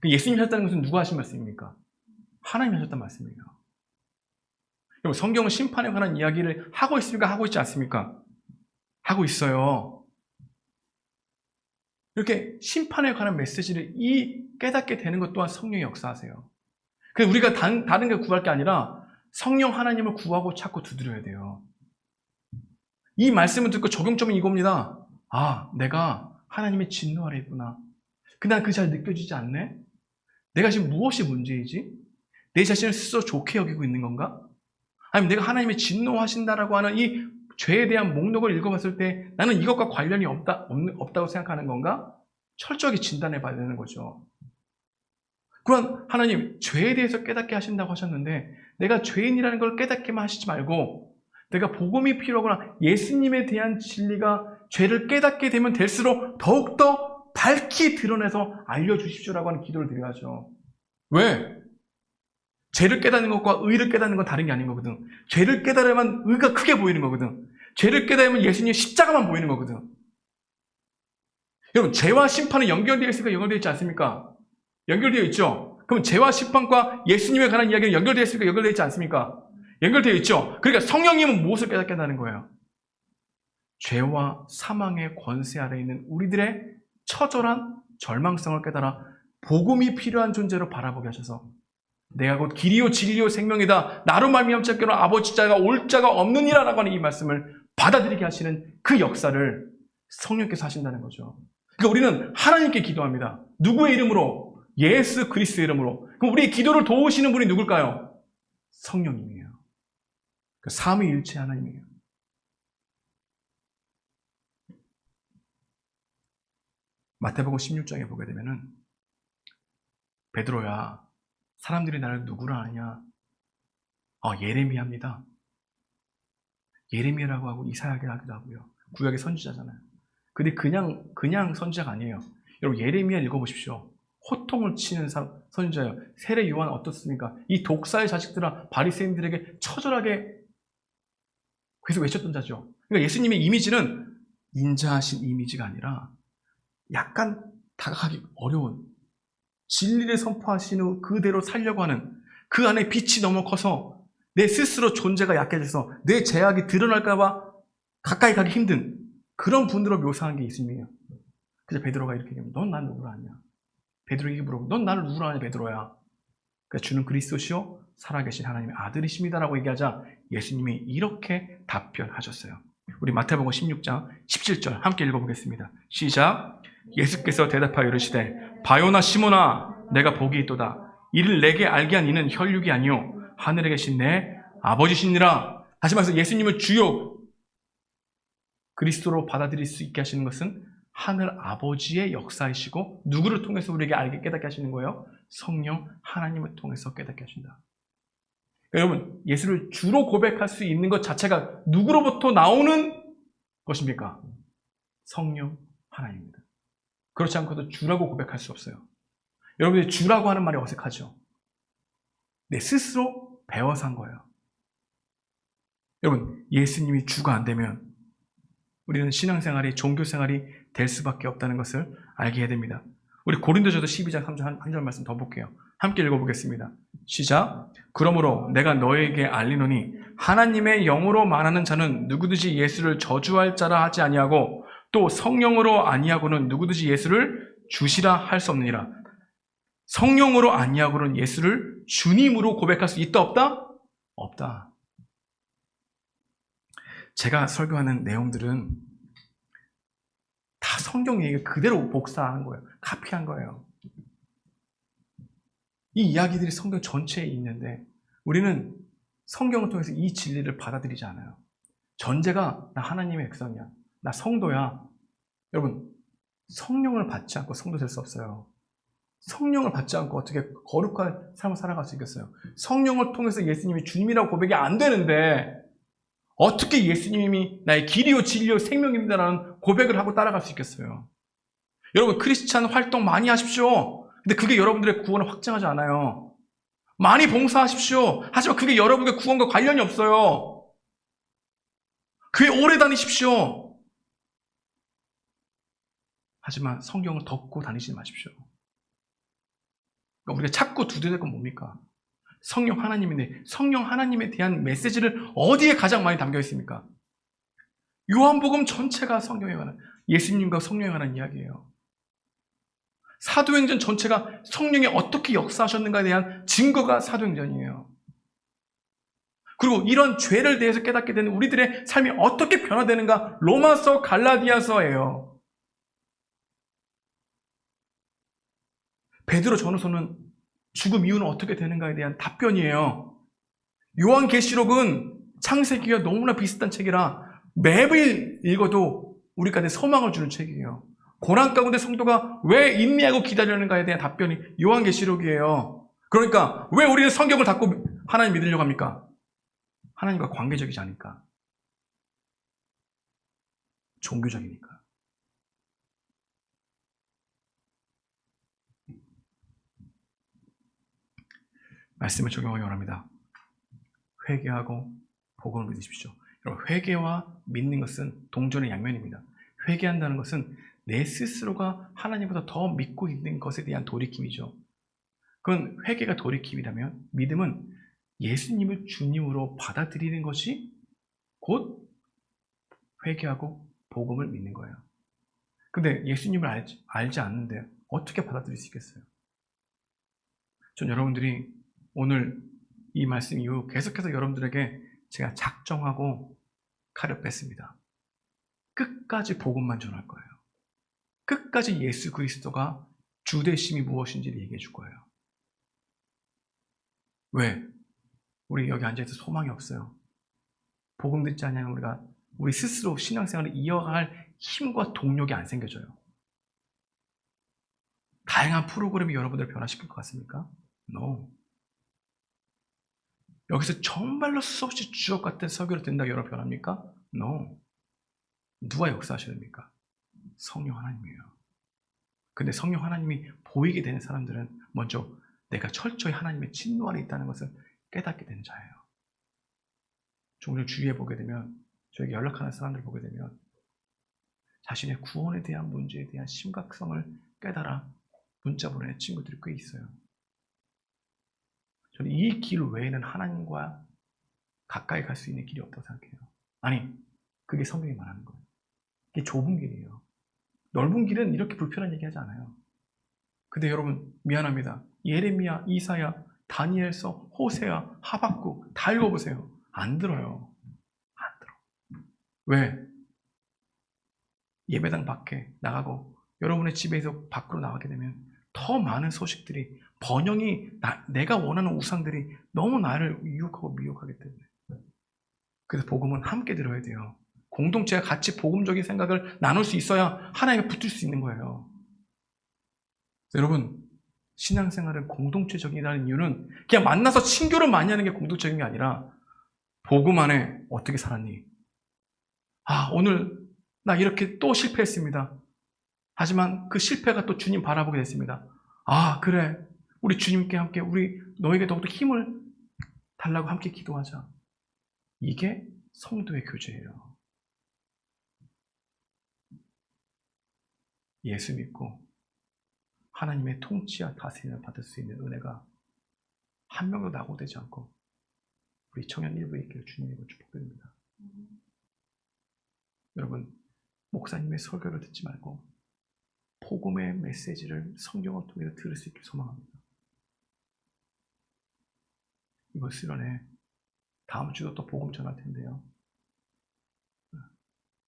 예수님이 하셨다는 것은 누가 하신 말씀입니까? 하나님이 하셨다는 말씀이에요. 여러분, 성경은 심판에 관한 이야기를 하고 있습니까? 하고 있지 않습니까? 하고 있어요. 이렇게 심판에 관한 메시지를 깨닫게 되는 것 또한 성령이 역사하세요. 그래서 우리가 다른 게 구할 게 아니라 성령 하나님을 구하고 찾고 두드려야 돼요. 이 말씀을 듣고 적용점은 이겁니다. 아, 내가 하나님의 진노 아래 있구나. 근데 그 잘 느껴지지 않네? 내가 지금 무엇이 문제이지? 내 자신을 스스로 좋게 여기고 있는 건가? 아니면 내가 하나님의 진노하신다라고 하는 이 죄에 대한 목록을 읽어봤을 때 나는 이것과 관련이 없다고 생각하는 건가? 철저하게 진단해 봐야 되는 거죠. 그런 하나님, 죄에 대해서 깨닫게 하신다고 하셨는데 내가 죄인이라는 걸 깨닫게만 하시지 말고 내가 복음이 필요하구나. 예수님에 대한 진리가 죄를 깨닫게 되면 될수록 더욱더 밝히 드러내서 알려주십시오라고 하는 기도를 드려야죠. 왜? 죄를 깨닫는 것과 의를 깨닫는 건 다른 게 아닌 거거든. 죄를 깨달으면 의가 크게 보이는 거거든. 죄를 깨달으면 예수님의 십자가만 보이는 거거든. 여러분, 죄와 심판은 연결되어 있으니까 연결되어 있지 않습니까? 연결되어 있죠? 그럼 죄와 심판과 예수님에 관한 이야기는 연결되어 있으니까 연결되어 있지 않습니까? 연결되어 있죠? 그러니까 성령님은 무엇을 깨닫게 한다는 거예요? 죄와 사망의 권세 아래 있는 우리들의 처절한 절망성을 깨달아 복음이 필요한 존재로 바라보게 하셔서 내가 곧 길이요 진리요 생명이다. 나로 말미암지 않기로 아버지 자가 올 자가 없느니라라고 하는 이 말씀을 받아들이게 하시는 그 역사를 성령께서 하신다는 거죠. 그러니까 우리는 하나님께 기도합니다. 누구의 이름으로? 예수 그리스도의 이름으로. 그럼 우리의 기도를 도우시는 분이 누굴까요? 성령님이에요. 그 삼위일체 하나님이에요. 마태복음 16장에 보게 되면은 베드로야, 사람들이 나를 누구라 하느냐? 예레미야입니다. 예레미야라고 하고 이사야라고 하기도 하고요. 구약의 선지자잖아요. 근데 그냥 선지자가 아니에요. 여러분, 예레미야 읽어보십시오. 호통을 치는 선지자예요. 세례 요한 어떻습니까? 이 독사의 자식들아, 바리새인들에게 처절하게 그래서 외쳤던 자죠. 그러니까 예수님의 이미지는 인자하신 이미지가 아니라 약간 다가가기 어려운 진리를 선포하시는 그대로 살려고 하는 그 안에 빛이 너무 커서 내 스스로 존재가 약해져서 내 죄악이 드러날까봐 가까이 가기 힘든 그런 분으로 묘사한 게 예수님이에요. 그래서 베드로가 이렇게 얘기합니다. 넌 난 누구라 하냐? 베드로에게 물어보고 넌 나를 누구라 하냐 베드로야. 그러니까 주는 그리스도시요 살아계신 하나님의 아들이십니다라고 얘기하자 예수님이 이렇게 답변하셨어요. 우리 마태복음 16장 17절 함께 읽어보겠습니다. 시작. 예수께서 대답하여 이르시되 바요나 시몬아 내가 복이 있도다. 이를 내게 알게 한 이는 혈육이 아니요 하늘에 계신 내 아버지시니라. 다시 말해서 예수님을 주요 그리스도로 받아들일 수 있게 하시는 것은 하늘 아버지의 역사이시고 누구를 통해서 우리에게 알게 깨닫게 하시는 거예요? 성령 하나님을 통해서 깨닫게 하신다. 그러니까 여러분, 예수를 주로 고백할 수 있는 것 자체가 누구로부터 나오는 것입니까? 성령 하나님입니다. 그렇지 않고도 주라고 고백할 수 없어요. 여러분이 주라고 하는 말이 어색하죠? 내 스스로 배워서 한 거예요. 여러분, 예수님이 주가 안 되면 우리는 신앙생활이, 종교생활이 될 수밖에 없다는 것을 알게 해야 됩니다. 우리 고린도전서 12장 3절 한 절 말씀 더 볼게요. 함께 읽어보겠습니다. 시작. 그러므로 내가 너에게 알리노니 하나님의 영으로 말하는 자는 누구든지 예수를 저주할 자라 하지 아니하고 또 성령으로 아니하고는 누구든지 예수를 주시라 할 수 없느니라. 성령으로 아니하고는 예수를 주님으로 고백할 수 있다 없다? 없다. 제가 설교하는 내용들은 다 성경 얘기 그대로 복사한 거예요. 카피한 거예요. 이 이야기들이 성경 전체에 있는데 우리는 성경을 통해서 이 진리를 받아들이지 않아요. 전제가 나 하나님의 백성이야. 나 성도야. 여러분, 성령을 받지 않고 성도 될 수 없어요. 성령을 받지 않고 어떻게 거룩한 삶을 살아갈 수 있겠어요? 성령을 통해서 예수님이 주님이라고 고백이 안 되는데 어떻게 예수님이 나의 길이요 진리요 생명입니다라는 고백을 하고 따라갈 수 있겠어요? 여러분, 크리스찬 활동 많이 하십시오. 근데 그게 여러분들의 구원을 확증하지 않아요. 많이 봉사하십시오. 하지만 그게 여러분의 구원과 관련이 없어요. 교회 오래 다니십시오. 하지만 성경을 덮고 다니지 마십시오. 그러니까 우리가 찾고 두드려야 될 건 뭡니까? 성령 하나님인데 성령 하나님에 대한 메시지를 어디에 가장 많이 담겨 있습니까? 요한복음 전체가 성경에 관한, 예수님과 성령에 관한 이야기예요. 사도행전 전체가 성령이 어떻게 역사하셨는가에 대한 증거가 사도행전이에요. 그리고 이런 죄를 대해서 깨닫게 되는 우리들의 삶이 어떻게 변화되는가, 로마서, 갈라디아서예요. 베드로 전후서는 죽음 이후는 어떻게 되는가에 대한 답변이에요. 요한계시록은 창세기와 너무나 비슷한 책이라 매일 읽어도 우리 가운데 소망을 주는 책이에요. 고난 가운데 성도가 왜 인내하고 기다리는가에 대한 답변이 요한계시록이에요. 그러니까 왜 우리는 성경을 닫고 하나님 믿으려고 합니까? 하나님과 관계적이지 않으니까. 종교적이니까. 말씀을 적용하기 원합니다. 회개하고 복음을 믿으십시오. 여러분, 회개와 믿는 것은 동전의 양면입니다. 회개한다는 것은 내 스스로가 하나님보다 더 믿고 있는 것에 대한 돌이킴이죠. 그건 회개가 돌이킴이라면 믿음은 예수님을 주님으로 받아들이는 것이 곧 회개하고 복음을 믿는 거예요. 근데 예수님을 알지 않는데 어떻게 받아들일 수 있겠어요? 전 여러분들이 오늘 이 말씀 이후 계속해서 여러분들에게 제가 작정하고 칼을 뺐습니다. 끝까지 복음만 전할 거예요. 끝까지 예수 그리스도가 주되심이 무엇인지를 얘기해 줄 거예요. 왜? 우리 여기 앉아있어 소망이 없어요. 복음 듣지 않으면 우리 스스로 신앙생활을 이어갈 힘과 동력이 안 생겨져요. 다양한 프로그램이 여러분들을 변화시킬 것 같습니까? No. 여기서 정말로 수없이 주옥 같은 설교를 듣는다고 여러분 변합니까? No. 누가 역사하셔야 됩니까? 성령 하나님이에요. 근데 성령 하나님이 보이게 되는 사람들은 먼저 내가 철저히 하나님의 진노 아래 있다는 것을 깨닫게 되는 자예요. 종종 주위에 보게 되면, 저에게 연락하는 사람들 보게 되면 자신의 구원에 대한 문제에 대한 심각성을 깨달아 문자 보내는 친구들이 꽤 있어요. 저는 이 길 외에는 하나님과 가까이 갈 수 있는 길이 없다고 생각해요. 아니, 그게 성경이 말하는 거예요. 이게 좁은 길이에요. 넓은 길은 이렇게 불편한 얘기 하지 않아요. 근데 여러분, 미안합니다. 예레미야, 이사야, 다니엘서, 호세야, 하박국 다 읽어보세요. 안 들어요. 안 들어. 왜? 예배당 밖에 나가고 여러분의 집에서 밖으로 나가게 되면 더 많은 소식들이, 번영이, 내가 원하는 우상들이 너무 나를 유혹하고 미혹하기 때문에. 그래서 복음은 함께 들어야 돼요. 공동체가 같이 복음적인 생각을 나눌 수 있어야 하나님께 붙을 수 있는 거예요. 여러분, 신앙생활은 공동체적이라는 이유는 그냥 만나서 친교를 많이 하는 게 공동체적인 게 아니라 복음 안에 어떻게 살았니? 아, 오늘 나 이렇게 또 실패했습니다. 하지만 그 실패가 또 주님 바라보게 됐습니다. 아, 그래. 우리 주님께 함께, 우리 너에게 더욱더 힘을 달라고 함께 기도하자. 이게 성도의 교제예요. 예수 믿고 하나님의 통치와 다스림을 받을 수 있는 은혜가 한 명도 낙오되지 않고 우리 청년 일부에 있기를 주님으로 축복드립니다. 여러분, 목사님의 설교를 듣지 말고 복음의 메시지를 성경을 통해서 들을 수 있길 소망합니다. 이번 수련회 다음 주도 또 복음 전할 텐데요.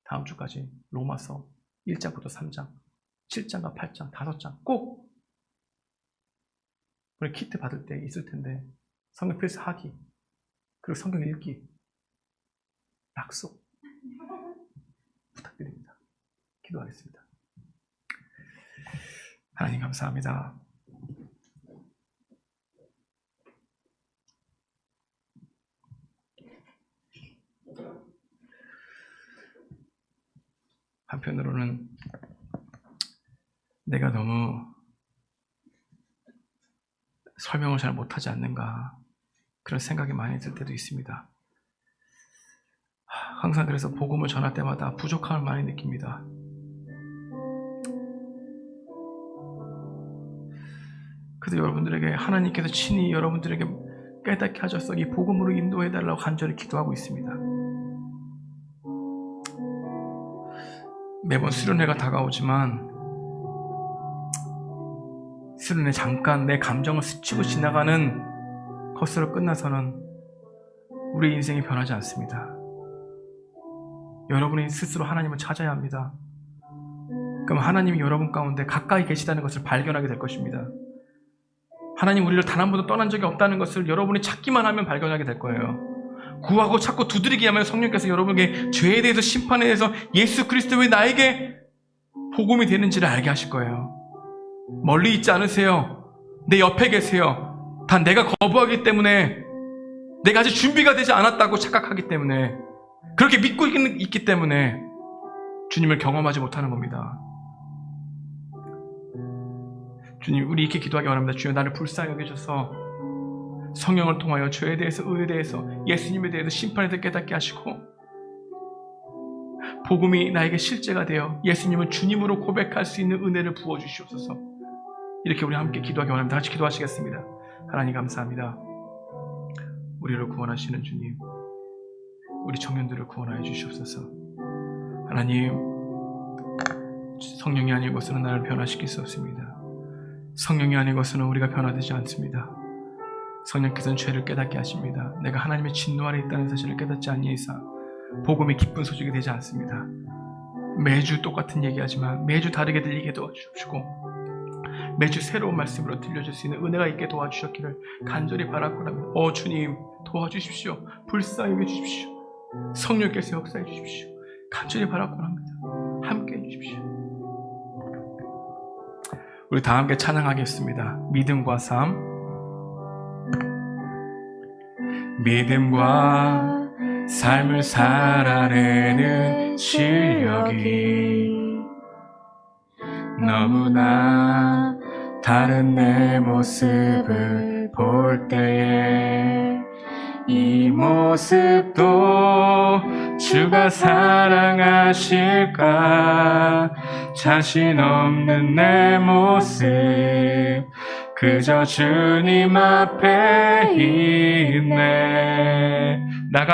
다음 주까지 로마서 1장부터 3장, 7장과 8장, 5장 꼭 우리 키트 받을 때 있을 텐데 성경 필사하기, 그리고 성경 읽기 약속 부탁드립니다. 기도하겠습니다. 하나님 감사합니다. 한편으로는 내가 너무 설명을 잘 못하지 않는가 그런 생각이 많이 들 때도 있습니다. 항상 그래서 복음을 전할 때마다 부족함을 많이 느낍니다. 그래서 여러분들에게 하나님께서 친히 여러분들에게 깨닫게 하셔서 이 복음으로 인도해달라고 간절히 기도하고 있습니다. 매번 수련회가 다가오지만 수련회 잠깐 내 감정을 스치고 지나가는 것으로 끝나서는 우리 인생이 변하지 않습니다. 여러분이 스스로 하나님을 찾아야 합니다. 그럼 하나님이 여러분 가운데 가까이 계시다는 것을 발견하게 될 것입니다. 하나님 우리를 단 한 번도 떠난 적이 없다는 것을 여러분이 찾기만 하면 발견하게 될 거예요. 구하고 찾고 두드리기 하면 성령께서 여러분에게 죄에 대해서 심판에 대해서 예수 그리스도 왜 나에게 복음이 되는지를 알게 하실 거예요. 멀리 있지 않으세요. 내 옆에 계세요. 단 내가 거부하기 때문에, 내가 아직 준비가 되지 않았다고 착각하기 때문에, 그렇게 믿고 있기 때문에 주님을 경험하지 못하는 겁니다. 주님, 우리 이렇게 기도하기 원합니다. 주여, 나를 불쌍히 여기셔서 성령을 통하여 죄에 대해서, 의에 대해서, 예수님에 대해서, 심판에 대해서 깨닫게 하시고 복음이 나에게 실제가 되어 예수님을 주님으로 고백할 수 있는 은혜를 부어주시옵소서. 이렇게 우리 함께 기도하기 원합니다. 같이 기도하시겠습니다. 하나님 감사합니다. 우리를 구원하시는 주님, 우리 청년들을 구원하여 주시옵소서. 하나님, 성령이 아닌 것으로는 나를 변화시킬 수 없습니다. 성령이 아닌 것으로는 우리가 변화되지 않습니다. 성령께서는 죄를 깨닫게 하십니다. 내가 하나님의 진노 아래 있다는 사실을 깨닫지 않는 이상 복음이 기쁜 소식이 되지 않습니다. 매주 똑같은 얘기하지만 매주 다르게 들리게 도와주시고 매주 새로운 말씀으로 들려줄 수 있는 은혜가 있게 도와주셨기를 간절히 바라고 합니다. 주님, 도와주십시오. 불쌍히 여겨주십시오. 성령께서 역사해 주십시오. 간절히 바라고 합니다. 함께 해주십시오. 우리 다 함께 찬양하겠습니다. 믿음과 삶. 믿음과 삶을 살아내는 실력이 너무나 다른 내 모습을 볼 때에 이 모습도 주가 사랑하실까? 자신 없는 내 모습 그저 주님 앞에 있네. 나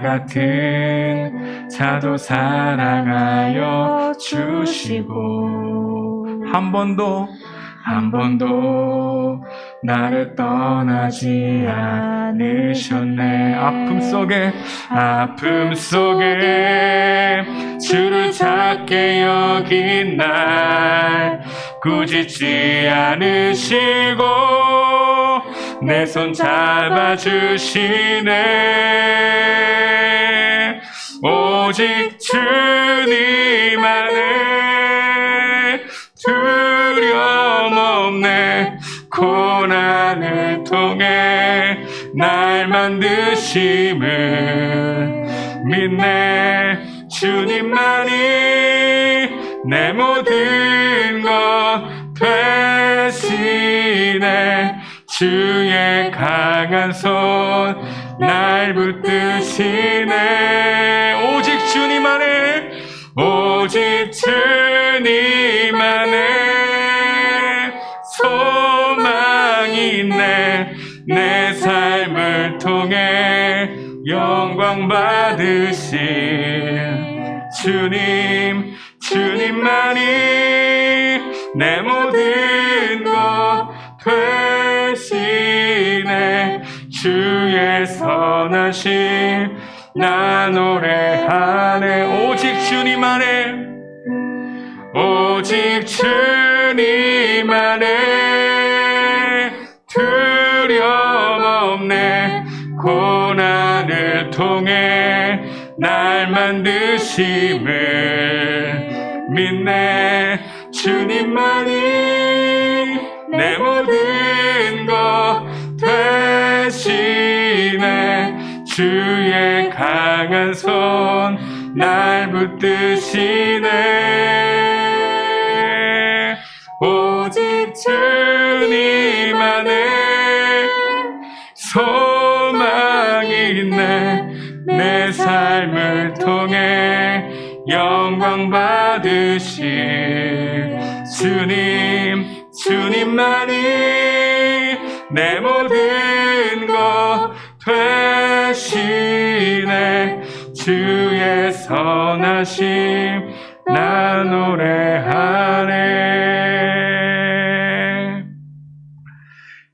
같은 자도 사랑하여 주시고 한 번도 나를 떠나지 않으셨네. 아픔 속에 주를 찾게 여긴 날 꾸짖지 않으시고 내 손 잡아주시네. 오직 주님 안에 두려움 없네. 고난을 통해 날 만드심을 믿네. 주님만이 내 모든 것 되시네. 주의 강한 손 날 붙드시네. 오직 주님 안에 소망이 있네. 내 삶을 통해 영광 받으신 주님만이 내 모든 것 되시네. 주의 선하심 나 노래하네. 오직 주님 안에 두려움 없네. 고난을 통해 날 만드심을 믿네. 주님만이 내 모든 것 되시네. 주의 강한 손 날 붙드시네. 오직 주님 안에 소망이 있네. 내 내 삶을 통해 영광 받으실 주님만이 내 모든 것 되시네. 주의 선하심 나 노래하네.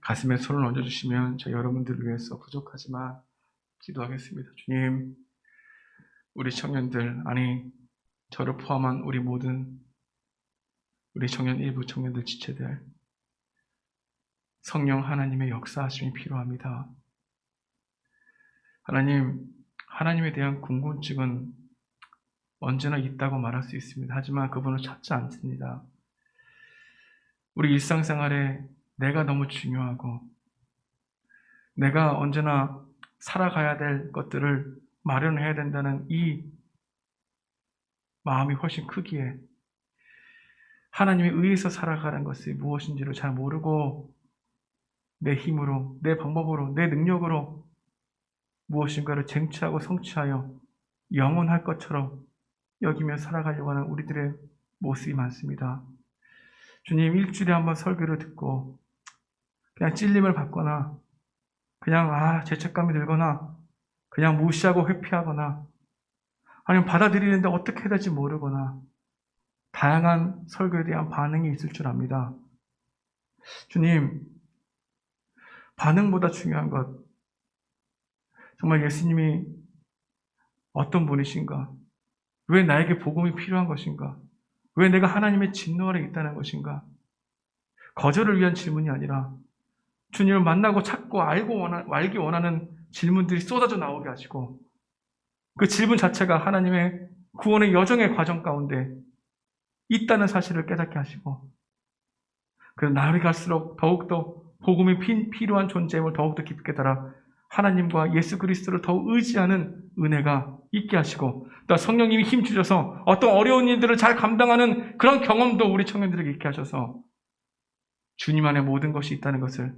가슴에 손을 얹어주시면 저 여러분들을 위해서 부족하지만 기도하겠습니다. 주님, 우리 청년들, 아니 저를 포함한 우리 모든 우리 청년 일부 청년들 지체들, 성령 하나님의 역사하심이 필요합니다. 하나님에 대한 궁금증은 언제나 있다고 말할 수 있습니다. 하지만 그분을 찾지 않습니다. 우리 일상생활에 내가 너무 중요하고 내가 언제나 살아가야 될 것들을 마련해야 된다는 이 마음이 훨씬 크기에 하나님에 의해서 살아가는 것이 무엇인지를 잘 모르고 내 힘으로, 내 방법으로, 내 능력으로 무엇인가를 쟁취하고 성취하여 영원할 것처럼 여기며 살아가려고 하는 우리들의 모습이 많습니다. 주님, 일주일에 한번 설교를 듣고 그냥 찔림을 받거나 그냥 죄책감이 들거나 그냥 무시하고 회피하거나 아니면 받아들이는데 어떻게 해야 될지 모르거나 다양한 설교에 대한 반응이 있을 줄 압니다. 주님, 반응보다 중요한 것, 정말 예수님이 어떤 분이신가? 왜 나에게 복음이 필요한 것인가? 왜 내가 하나님의 진노 아래 있다는 것인가? 거절을 위한 질문이 아니라 주님을 만나고 찾고 알기 원하는 질문들이 쏟아져 나오게 하시고 그 질문 자체가 하나님의 구원의 여정의 과정 가운데 있다는 사실을 깨닫게 하시고 그래서 나이 갈수록 더욱더 복음이 필요한 존재임을 더욱더 깊게 달아 하나님과 예수 그리스도를 더욱 의지하는 은혜가 있게 하시고 또 성령님이 힘 주셔서 어떤 어려운 일들을 잘 감당하는 그런 경험도 우리 청년들에게 있게 하셔서 주님 안에 모든 것이 있다는 것을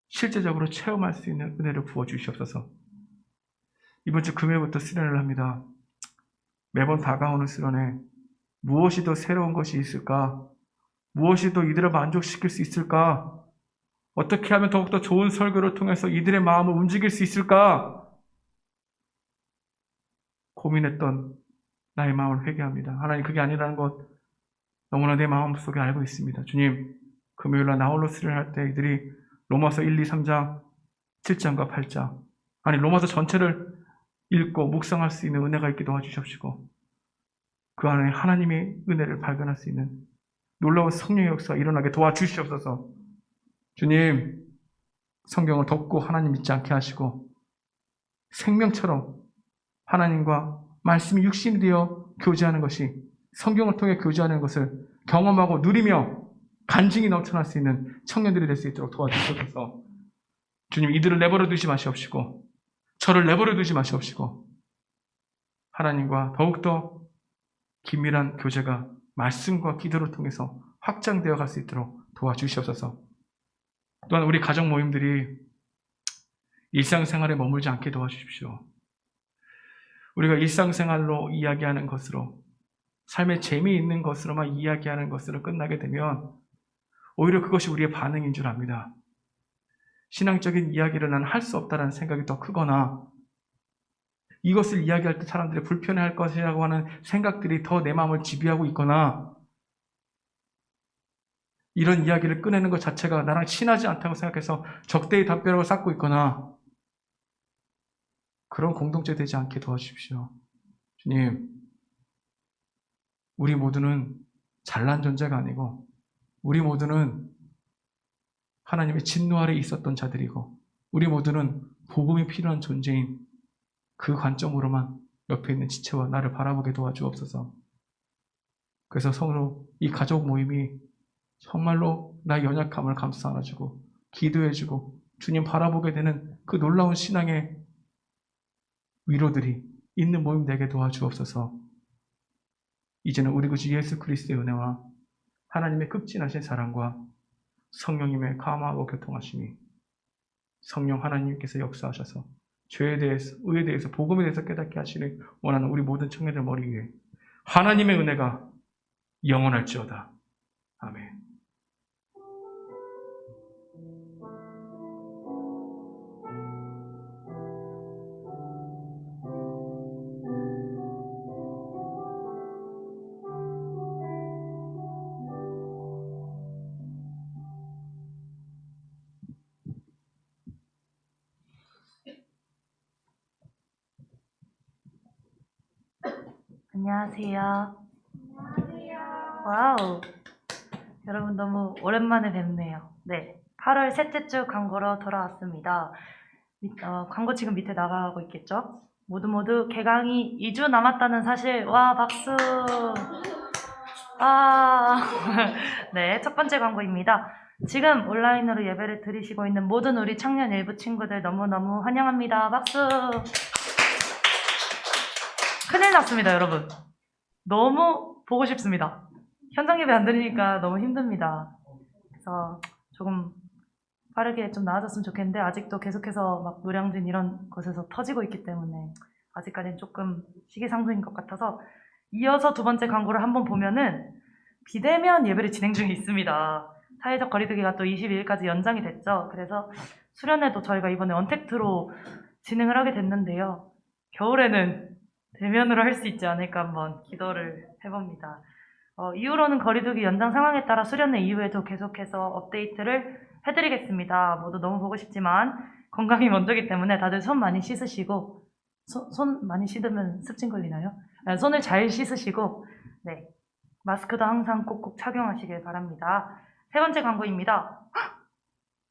실제적으로 체험할 수 있는 은혜를 부어주시옵소서. 이번 주 금요일부터 수련을 합니다. 매번 다가오는 수련에 무엇이 더 새로운 것이 있을까? 무엇이 더 이들을 만족시킬 수 있을까? 어떻게 하면 더욱더 좋은 설교를 통해서 이들의 마음을 움직일 수 있을까? 고민했던 나의 마음을 회개합니다. 하나님, 그게 아니라는 것 너무나 내 마음속에 알고 있습니다. 주님, 금요일날 나홀로 수련할 때 이들이 로마서 1, 2, 3장, 7장과 8장, 아니 로마서 전체를 읽고 묵상할 수 있는 은혜가 있게 도와주십시오. 그 안에 하나님의 은혜를 발견할 수 있는 놀라운 성령의 역사가 일어나게 도와주시옵소서. 주님, 성경을 덮고 하나님 믿지 않게 하시고 생명처럼 하나님과 말씀이 육신이 되어 교제하는 것이, 성경을 통해 교제하는 것을 경험하고 누리며 간증이 넘쳐날 수 있는 청년들이 될 수 있도록 도와주셔서 주님, 이들을 내버려 두지 마시옵시고 저를 내버려 두지 마시옵시고 하나님과 더욱더 긴밀한 교제가 말씀과 기도를 통해서 확장되어 갈 수 있도록 도와주시옵소서. 또한 우리 가정 모임들이 일상생활에 머물지 않게 도와주십시오. 우리가 일상생활로 이야기하는 것으로, 삶의 재미있는 것으로만 이야기하는 것으로 끝나게 되면 오히려 그것이 우리의 반응인 줄 압니다. 신앙적인 이야기를 나는 할 수 없다는 생각이 더 크거나 이것을 이야기할 때 사람들이 불편해할 것이라고 하는 생각들이 더 내 마음을 지배하고 있거나 이런 이야기를 꺼내는 것 자체가 나랑 친하지 않다고 생각해서 적대의 담벼락을 쌓고 있거나 그런 공동체 되지 않게 도와주십시오. 주님, 우리 모두는 잘난 존재가 아니고 우리 모두는 하나님의 진노 아래 있었던 자들이고 우리 모두는 복음이 필요한 존재인 그 관점으로만 옆에 있는 지체와 나를 바라보게 도와주옵소서. 그래서 서로 이 가족 모임이 정말로 나의 연약함을 감싸 안아주고 기도해주고 주님 바라보게 되는 그 놀라운 신앙의 위로들이 있는 모임 되게 도와주옵소서. 이제는 우리 구주 예수 그리스도의 은혜와 하나님의 극진하신 사랑과 성령님의 감화하고 교통하심이 성령 하나님께서 역사하셔서 죄에 대해서, 의에 대해서, 복음에 대해서 깨닫게 하시는 원하는 우리 모든 청년들 머리 위에 하나님의 은혜가 영원할지어다. 아멘. 안녕하세요. 와우. 여러분 너무 오랜만에 뵙네요. 네. 8월 셋째 주 광고로 돌아왔습니다. 광고 지금 밑에 나가고 있겠죠? 모두 개강이 2주 남았다는 사실. 와, 박수. 아. 네, 첫 번째 광고입니다. 지금 온라인으로 예배를 드리시고 있는 모든 우리 청년 일부 친구들 너무너무 환영합니다. 박수. 큰일 났습니다, 여러분. 너무 보고 싶습니다. 현장 예배 안 드리니까 너무 힘듭니다. 그래서 조금 빠르게 좀 나아졌으면 좋겠는데 아직도 계속해서 막 노량진 이런 곳에서 터지고 있기 때문에 아직까지는 조금 시기상조인 것 같아서 이어서 두 번째 광고를 한번 보면은 비대면 예배를 진행 중에 있습니다. 사회적 거리두기가 또 22일까지 연장이 됐죠. 그래서 수련회도 저희가 이번에 언택트로 진행을 하게 됐는데요. 겨울에는 대면으로 할 수 있지 않을까 한번 기도를 해봅니다. 이후로는 거리두기 연장 상황에 따라 수련회 이후에도 계속해서 업데이트를 해드리겠습니다. 모두 너무 보고 싶지만 건강이 먼저기 때문에 다들 손 많이 씻으시고 손 많이 씻으면 습진 걸리나요? 손을 잘 씻으시고 네, 마스크도 항상 꼭꼭 착용하시길 바랍니다. 세 번째 광고입니다. 헉!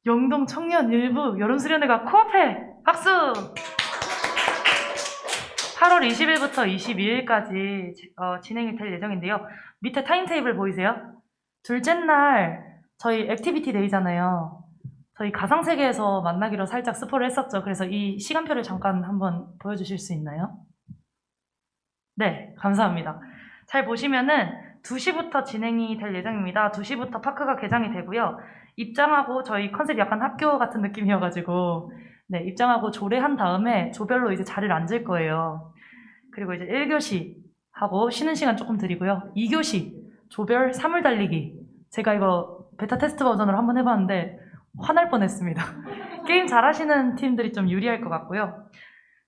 영동 청년 일부 여름 수련회가 코앞에 박수! 8월 20일부터 22일까지 진행이 될 예정인데요. 밑에 타임테이블 보이세요? 둘째 날 저희 액티비티 데이잖아요. 저희 가상세계에서 만나기로 살짝 스포를 했었죠. 그래서 이 시간표를 잠깐 한번 보여주실 수 있나요? 네, 감사합니다. 잘 보시면은 2시부터 진행이 될 예정입니다. 2시부터 파크가 개장이 되고요. 입장하고 저희 컨셉이 약간 학교 같은 느낌이어가지고 네, 입장하고 조례한 다음에 조별로 이제 자리를 앉을 거예요. 그리고 이제 1교시 하고 쉬는 시간 조금 드리고요. 2교시 조별 사물 달리기. 제가 이거 베타 테스트 버전으로 한번 해봤는데 화날 뻔했습니다. 게임 잘하시는 팀들이 좀 유리할 것 같고요.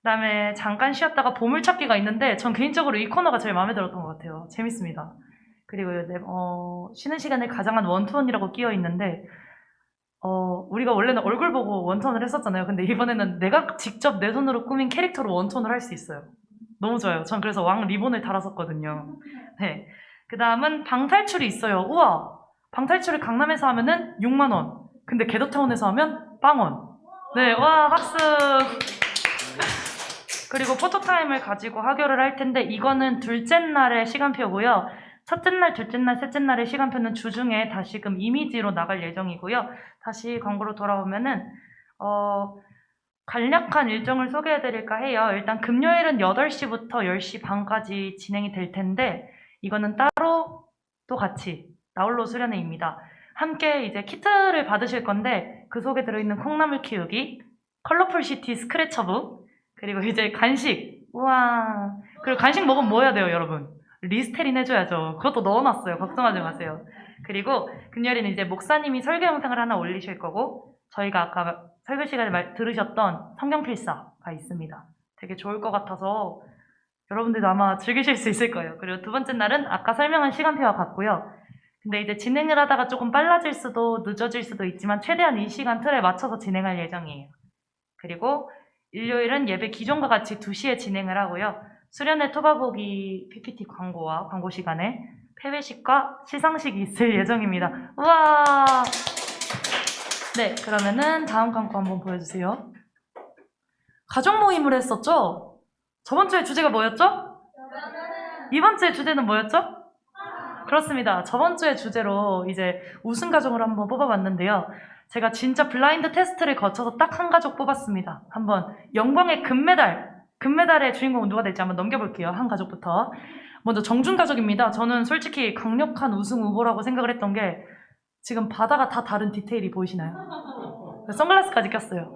그다음에 잠깐 쉬었다가 보물찾기가 있는데 전 개인적으로 이 코너가 제일 마음에 들었던 것 같아요. 재밌습니다. 그리고 쉬는 시간에 가장한 원투원이라고 끼어 있는데 우리가 원래는 얼굴 보고 원톤을 했었잖아요. 근데 이번에는 내가 직접 내 손으로 꾸민 캐릭터로 원톤을 할 수 있어요. 너무 좋아요. 전 그래서 왕 리본을 달았었거든요. 네. 그 다음은 방탈출이 있어요. 우와! 방탈출을 강남에서 하면은 6만원. 근데 개도타운에서 하면 빵원. 네, 와, 박수! 그리고 포토타임을 가지고 하교를 할 텐데, 이거는 둘째 날의 시간표고요. 첫째 날, 둘째 날, 셋째 날의 시간표는 주중에 다시금 이미지로 나갈 예정이고요. 다시 광고로 돌아오면은, 간략한 일정을 소개해드릴까 해요. 일단 금요일은 8시부터 10시 반까지 진행이 될 텐데, 이거는 따로 또 같이 나홀로 수련회입니다. 함께 이제 키트를 받으실 건데, 그 속에 들어있는 콩나물 키우기, 컬러풀 시티 스크래처북, 그리고 이제 간식. 우와. 그리고 간식 먹으면 뭐 해야 돼요, 여러분? 리스테린 해줘야죠. 그것도 넣어놨어요. 걱정하지 마세요. 그리고 금요일에는 이제 목사님이 설교 영상을 하나 올리실 거고, 저희가 아까 설교 시간에 들으셨던 성경필사가 있습니다. 되게 좋을 것 같아서 여러분들도 아마 즐기실 수 있을 거예요. 그리고 두 번째 날은 아까 설명한 시간표와 같고요. 근데 이제 진행을 하다가 조금 빨라질 수도 늦어질 수도 있지만 최대한 이 시간 틀에 맞춰서 진행할 예정이에요. 그리고 일요일은 예배 기존과 같이 2시에 진행을 하고요. 수련회 토바보기 PPT 광고와 광고 시간에 폐회식과 시상식이 있을 예정입니다. 우와! 네, 그러면은 다음 광고 한번 보여주세요. 가족 모임을 했었죠? 저번 주에 주제가 뭐였죠? 이번 주에 주제는 뭐였죠? 그렇습니다. 저번 주에 주제로 이제 우승 가족을 한번 뽑아봤는데요. 제가 진짜 블라인드 테스트를 거쳐서 딱 한 가족 뽑았습니다. 한번 영광의 금메달의 주인공은 누가 될지 한번 넘겨볼게요. 한 가족부터. 먼저 정준 가족입니다. 저는 솔직히 강력한 우승 후보라고 생각을 했던 게 지금 바다가 다 다른 디테일이 보이시나요? 선글라스까지 꼈어요.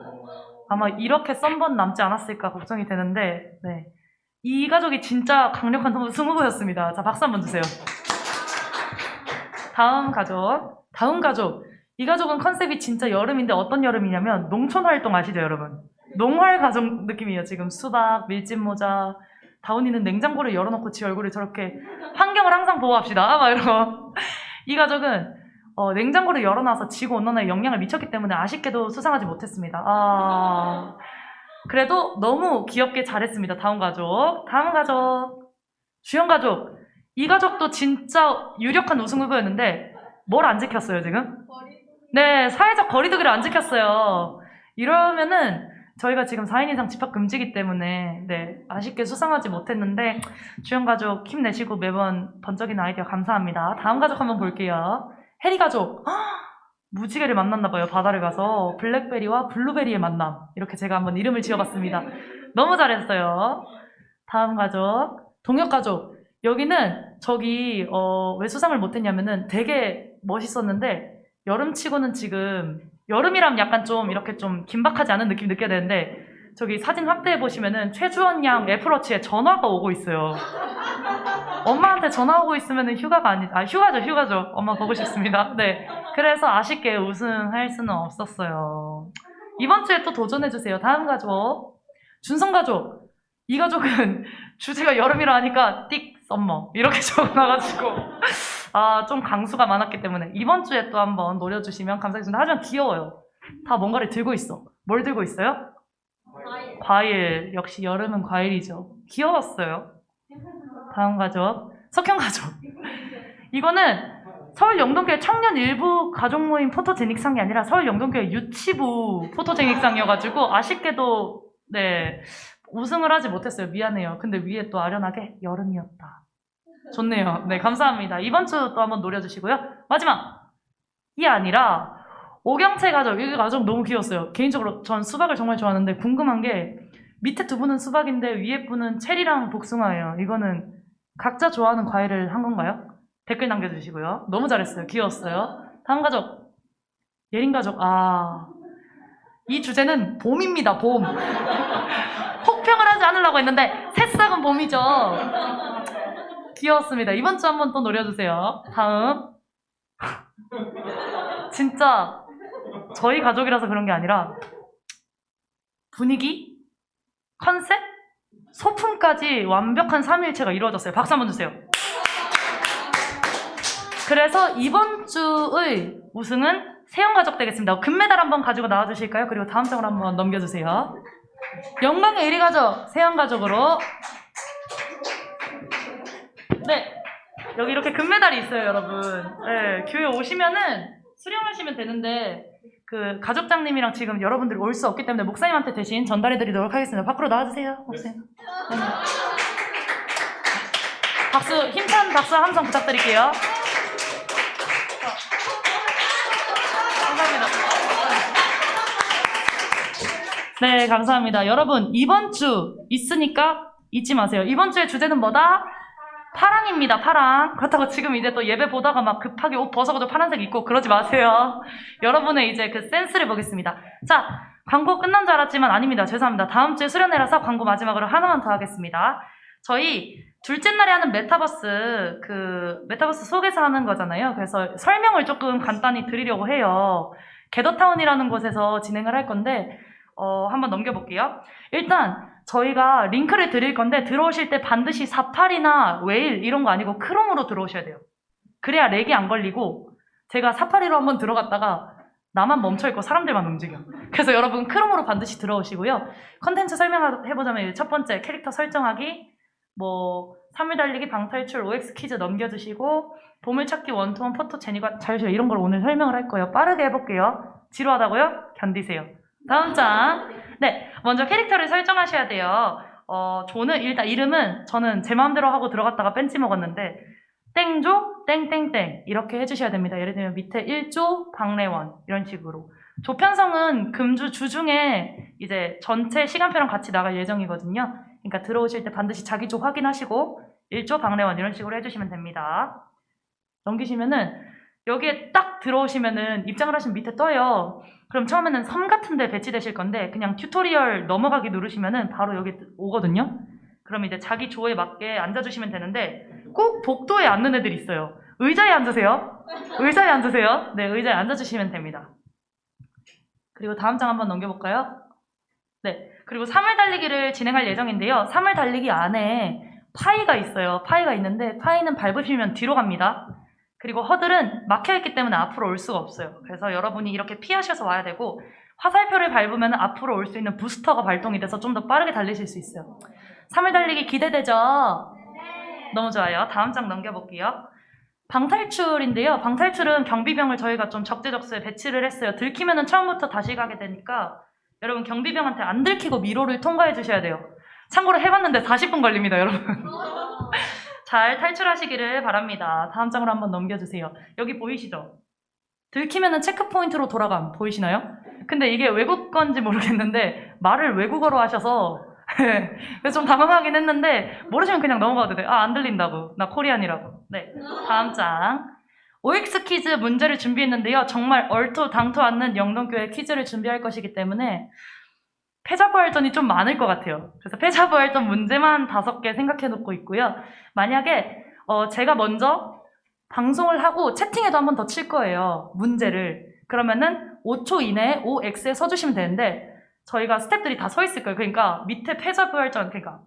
아마 이렇게 썬번 남지 않았을까 걱정이 되는데, 네. 이 가족이 진짜 강력한 우승 후보였습니다. 자, 박수 한번 주세요. 다음 가족. 이 가족은 컨셉이 진짜 여름인데 어떤 여름이냐면 농촌 활동 아시죠, 여러분? 농활 가족 느낌이에요. 지금 수박, 밀짚 모자, 다운이는 냉장고를 열어놓고 지 얼굴을 저렇게 환경을 항상 보호합시다. 막 이러고. 이 가족은 냉장고를 열어놔서 지구 온난화에 영향을 미쳤기 때문에 아쉽게도 수상하지 못했습니다. 그래도 너무 귀엽게 잘했습니다. 다음 가족. 주연 가족. 이 가족도 진짜 유력한 우승 후보였는데 뭘 안 지켰어요, 지금? 네, 사회적 거리두기를 안 지켰어요. 이러면은 저희가 지금 4인 이상 집합 금지이기 때문에 네, 아쉽게 수상하지 못했는데 주연 가족 힘내시고 매번 번쩍이는 아이디어 감사합니다. 다음 가족 한번 볼게요. 해리 가족. 무지개를 만났나봐요. 바다를 가서 블랙베리와 블루베리의 만남. 이렇게 제가 한번 이름을 지어봤습니다. 너무 잘했어요. 다음 가족. 동혁 가족. 여기는 저기 왜 수상을 못했냐면은 되게 멋있었는데 여름치고는 지금 여름이라면 약간 좀 이렇게 좀 긴박하지 않은 느낌 느껴야 되는데 저기 사진 확대해 보시면은 최주원 양 애플워치에 전화가 오고 있어요. 엄마한테 전화 오고 있으면은 휴가가 휴가죠. 엄마 보고 싶습니다. 네. 그래서 아쉽게 우승할 수는 없었어요. 이번 주에 또 도전해 주세요. 다음 가족. 준성 가족. 이 가족은 주제가 여름이라 하니까 띡 썸머 이렇게 적어놔가지고 좀 강수가 많았기 때문에 이번 주에 또 한번 노려주시면 감사하겠습니다. 하지만 귀여워요. 다 뭔가를 들고 있어. 뭘 들고 있어요? 과일. 역시 여름은 과일이죠. 귀여웠어요. 다음 가족. 석형 가족. 이거는 서울 영동교회 청년 일부 가족 모임 포토제닉상이 아니라 서울 영동교회 유치부 포토제닉상이어가지고 아쉽게도 네 우승을 하지 못했어요. 미안해요. 근데 위에 또 아련하게 여름이었다. 좋네요. 네, 감사합니다. 이번 주 또 한번 노려주시고요. 마지막! 이 아니라 오경채 가족. 이 가족 너무 귀여웠어요. 개인적으로 전 수박을 정말 좋아하는데 궁금한 게 밑에 두 분은 수박인데 위에 분은 체리랑 복숭아예요. 이거는 각자 좋아하는 과일을 한 건가요? 댓글 남겨주시고요. 너무 잘했어요. 귀여웠어요. 다음 가족. 예린 가족. 이 주제는 봄입니다. 봄. 혹평을 하지 않으려고 했는데 새싹은 봄이죠. 귀여웠습니다. 이번 주 한번 또 노려주세요. 다음. 진짜 저희 가족이라서 그런 게 아니라 분위기, 컨셉, 소품까지 완벽한 삼위일체가 이루어졌어요. 박수 한번 주세요. 그래서 이번 주의 우승은 세영가족 되겠습니다. 금메달 한번 가지고 나와주실까요? 그리고 다음 장으로 한번 넘겨주세요. 영광의 1위 가족, 세영가족으로. 네, 여기 이렇게 금메달이 있어요, 여러분. 네, 교회 오시면은 수령하시면 되는데 그 가족장님이랑 지금 여러분들이 올 수 없기 때문에 목사님한테 대신 전달해드리도록 하겠습니다. 밖으로 나와주세요, 목사님. 네. 박수, 힘찬 박수 함성 부탁드릴게요. 감사합니다. 네, 감사합니다. 여러분, 이번 주 있으니까 잊지 마세요. 이번 주의 주제는 뭐다? 파랑입니다. 파랑. 그렇다고 지금 이제 또 예배 보다가 막 급하게 옷 벗어가지고 파란색 입고 그러지 마세요. 여러분의 이제 그 센스를 보겠습니다. 자, 광고 끝난 줄 알았지만 아닙니다. 죄송합니다. 다음 주에 수련회라서 광고 마지막으로 하나만 더 하겠습니다. 저희 둘째 날에 하는 메타버스, 메타버스 속에서 하는 거잖아요. 그래서 설명을 조금 간단히 드리려고 해요. 게더타운이라는 곳에서 진행을 할 건데, 한번 넘겨볼게요. 일단, 저희가 링크를 드릴 건데, 들어오실 때 반드시 사파리나 웨일 이런 거 아니고 크롬으로 들어오셔야 돼요. 그래야 렉이 안 걸리고, 제가 사파리로 한번 들어갔다가, 나만 멈춰있고 사람들만 움직여. 그래서 여러분 크롬으로 반드시 들어오시고요. 컨텐츠 설명해보자면 첫 번째 캐릭터 설정하기, 3일 달리기, 방탈출, OX 퀴즈 넘겨주시고 보물찾기, 원투원, 포토, 제니가 자유시간 이런 걸 오늘 설명을 할 거예요. 빠르게 해볼게요. 지루하다고요? 견디세요. 다음 장. 네, 먼저 캐릭터를 설정하셔야 돼요. 저는 일단 이름은 저는 제 마음대로 하고 들어갔다가 뺀지 먹었는데 땡조, 땡땡땡 이렇게 해주셔야 됩니다. 예를 들면 밑에 1조, 박래원 이런 식으로. 조편성은 금주 주중에 이제 전체 시간표랑 같이 나갈 예정이거든요. 그러니까 들어오실 때 반드시 자기조 확인하시고 1조, 박래원 이런 식으로 해주시면 됩니다. 넘기시면은 여기에 딱 들어오시면은 입장을 하시면 밑에 떠요. 그럼 처음에는 섬 같은 데 배치되실 건데 그냥 튜토리얼 넘어가기 누르시면은 바로 여기 오거든요. 그럼 이제 자기 조에 맞게 앉아주시면 되는데 꼭 복도에 앉는 애들이 있어요. 의자에 앉으세요. 의자에 앉으세요. 네, 의자에 앉아주시면 됩니다. 그리고 다음 장 한번 넘겨볼까요? 네, 그리고 3월 달리기를 진행할 예정인데요. 3월 달리기 안에 파이가 있어요. 파이가 있는데 파이는 밟으시면 뒤로 갑니다. 그리고 허들은 막혀있기 때문에 앞으로 올 수가 없어요. 그래서 여러분이 이렇게 피하셔서 와야 되고 화살표를 밟으면 앞으로 올 수 있는 부스터가 발동이 돼서 좀 더 빠르게 달리실 수 있어요. 3월 달리기 기대되죠? 너무 좋아요. 다음 장 넘겨볼게요. 방탈출인데요. 방탈출은 경비병을 저희가 좀 적재적소에 배치를 했어요. 들키면은 처음부터 다시 가게 되니까 여러분 경비병한테 안 들키고 미로를 통과해 주셔야 돼요. 참고로 해봤는데 40분 걸립니다, 여러분. 잘 탈출하시기를 바랍니다. 다음 장으로 한번 넘겨주세요. 여기 보이시죠? 들키면은 체크포인트로 돌아감 보이시나요? 근데 이게 외국 건지 모르겠는데 말을 외국어로 하셔서 그래서 좀 당황하긴 했는데 모르시면 그냥 넘어가도 돼요. 아, 안 들린다고. 나 코리안이라고. 네, 다음 장. OX 퀴즈 문제를 준비했는데요. 정말 얼토당토 않는 영동교회 퀴즈를 준비할 것이기 때문에 패자부활전이 좀 많을 것 같아요. 그래서 패자부활전 문제만 5개 생각해놓고 있고요. 만약에 제가 먼저 방송을 하고 채팅에도 한 번 더 칠 거예요. 문제를. 그러면은 5초 이내에 OX에 써주시면 되는데 저희가 스태프들이 다 서 있을 거예요. 그러니까 밑에 패자부활전, 그러니까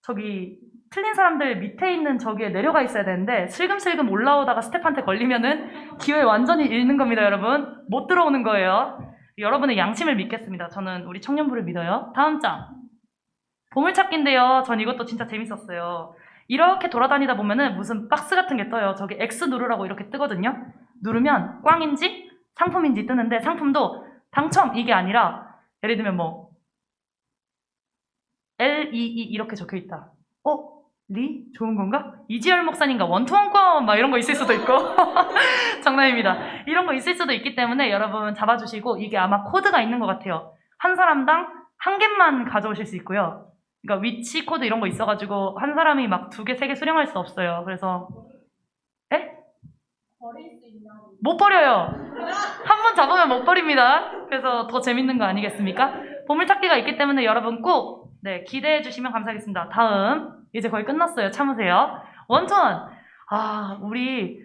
저기 틀린 사람들 밑에 있는 저기에 내려가 있어야 되는데 슬금슬금 올라오다가 스태프한테 걸리면은 기회 완전히 잃는 겁니다, 여러분. 못 들어오는 거예요. 여러분의 양심을 믿겠습니다. 저는 우리 청년부를 믿어요. 다음 장. 보물찾기인데요. 전 이것도 진짜 재밌었어요. 이렇게 돌아다니다 보면은 무슨 박스 같은 게 떠요. 저기 X 누르라고 이렇게 뜨거든요. 누르면 꽝인지 상품인지 뜨는데 상품도 당첨 이게 아니라 예를 들면 뭐 LEE 이렇게 적혀있다. 리? 좋은 건가? 이지열 목사님과 원투원권 막 이런 거 있을 수도 있고 장난입니다. 이런 거 있을 수도 있기 때문에 여러분 잡아주시고 이게 아마 코드가 있는 것 같아요. 한 사람당 1개만 가져오실 수 있고요. 그러니까 위치 코드 이런 거 있어가지고 한 사람이 막 2개, 3개 수령할 수 없어요. 그래서 못 버려요. 한 번 잡으면 못 버립니다. 그래서 더 재밌는 거 아니겠습니까? 보물찾기가 있기 때문에 여러분 꼭 기대해 주시면 감사하겠습니다. 다음 이제 거의 끝났어요. 참으세요. 원투원. 우리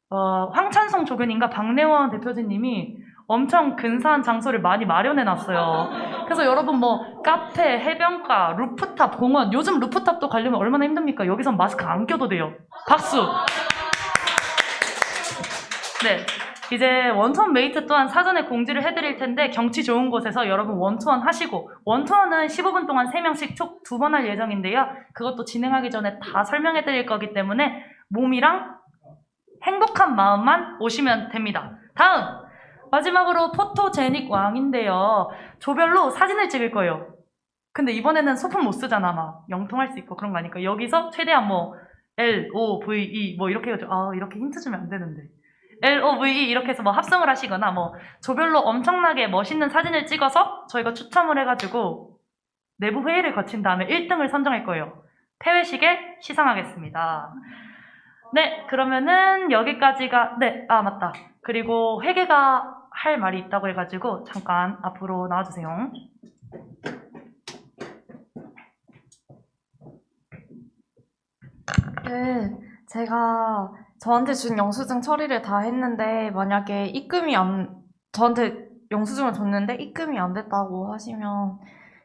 황찬성 조교님과 박래원 대표진님이 엄청 근사한 장소를 많이 마련해 놨어요. 그래서 여러분 뭐 카페, 해변가, 루프탑, 공원, 요즘 루프탑도 가려면 얼마나 힘듭니까? 여기선 마스크 안 껴도 돼요. 박수. 네, 이제 원투원 메이트 또한 사전에 공지를 해드릴 텐데 경치 좋은 곳에서 여러분 원투원 하시고 원투원은 15분 동안 3명씩 총 2번 할 예정인데요. 그것도 진행하기 전에 다 설명해드릴 거기 때문에 몸이랑 행복한 마음만 오시면 됩니다. 다음! 마지막으로 포토제닉 왕인데요. 조별로 사진을 찍을 거예요. 근데 이번에는 소품 못 쓰잖아. 막 영통할 수 있고 그런 거 아니까 여기서 최대한 뭐 LOVE 뭐 이렇게 해가지고 이렇게 힌트 주면 안 되는데 LOVE 이렇게 해서 뭐 합성을 하시거나 뭐 조별로 엄청나게 멋있는 사진을 찍어서 저희가 추첨을 해가지고 내부 회의를 거친 다음에 1등을 선정할 거예요. 폐회식에 시상하겠습니다. 네, 그러면은 여기까지가 맞다. 그리고 회계가 할 말이 있다고 해가지고 잠깐 앞으로 나와주세요. 제가 저한테 준 영수증 처리를 다 했는데 만약에 저한테 영수증을 줬는데 입금이 안 됐다고 하시면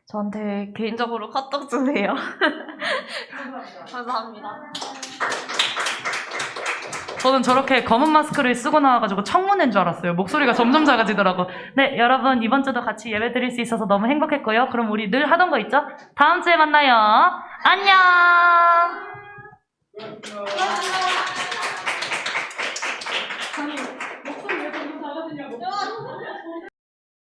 저한테 개인적으로 카톡 주세요. 감사합니다. 저는 저렇게 검은 마스크를 쓰고 나와가지고 청문회인 줄 알았어요. 목소리가 점점 작아지더라고. 네, 여러분 이번 주도 같이 예배 드릴 수 있어서 너무 행복했고요. 그럼 우리 늘 하던 거 있죠? 다음 주에 만나요. 안녕!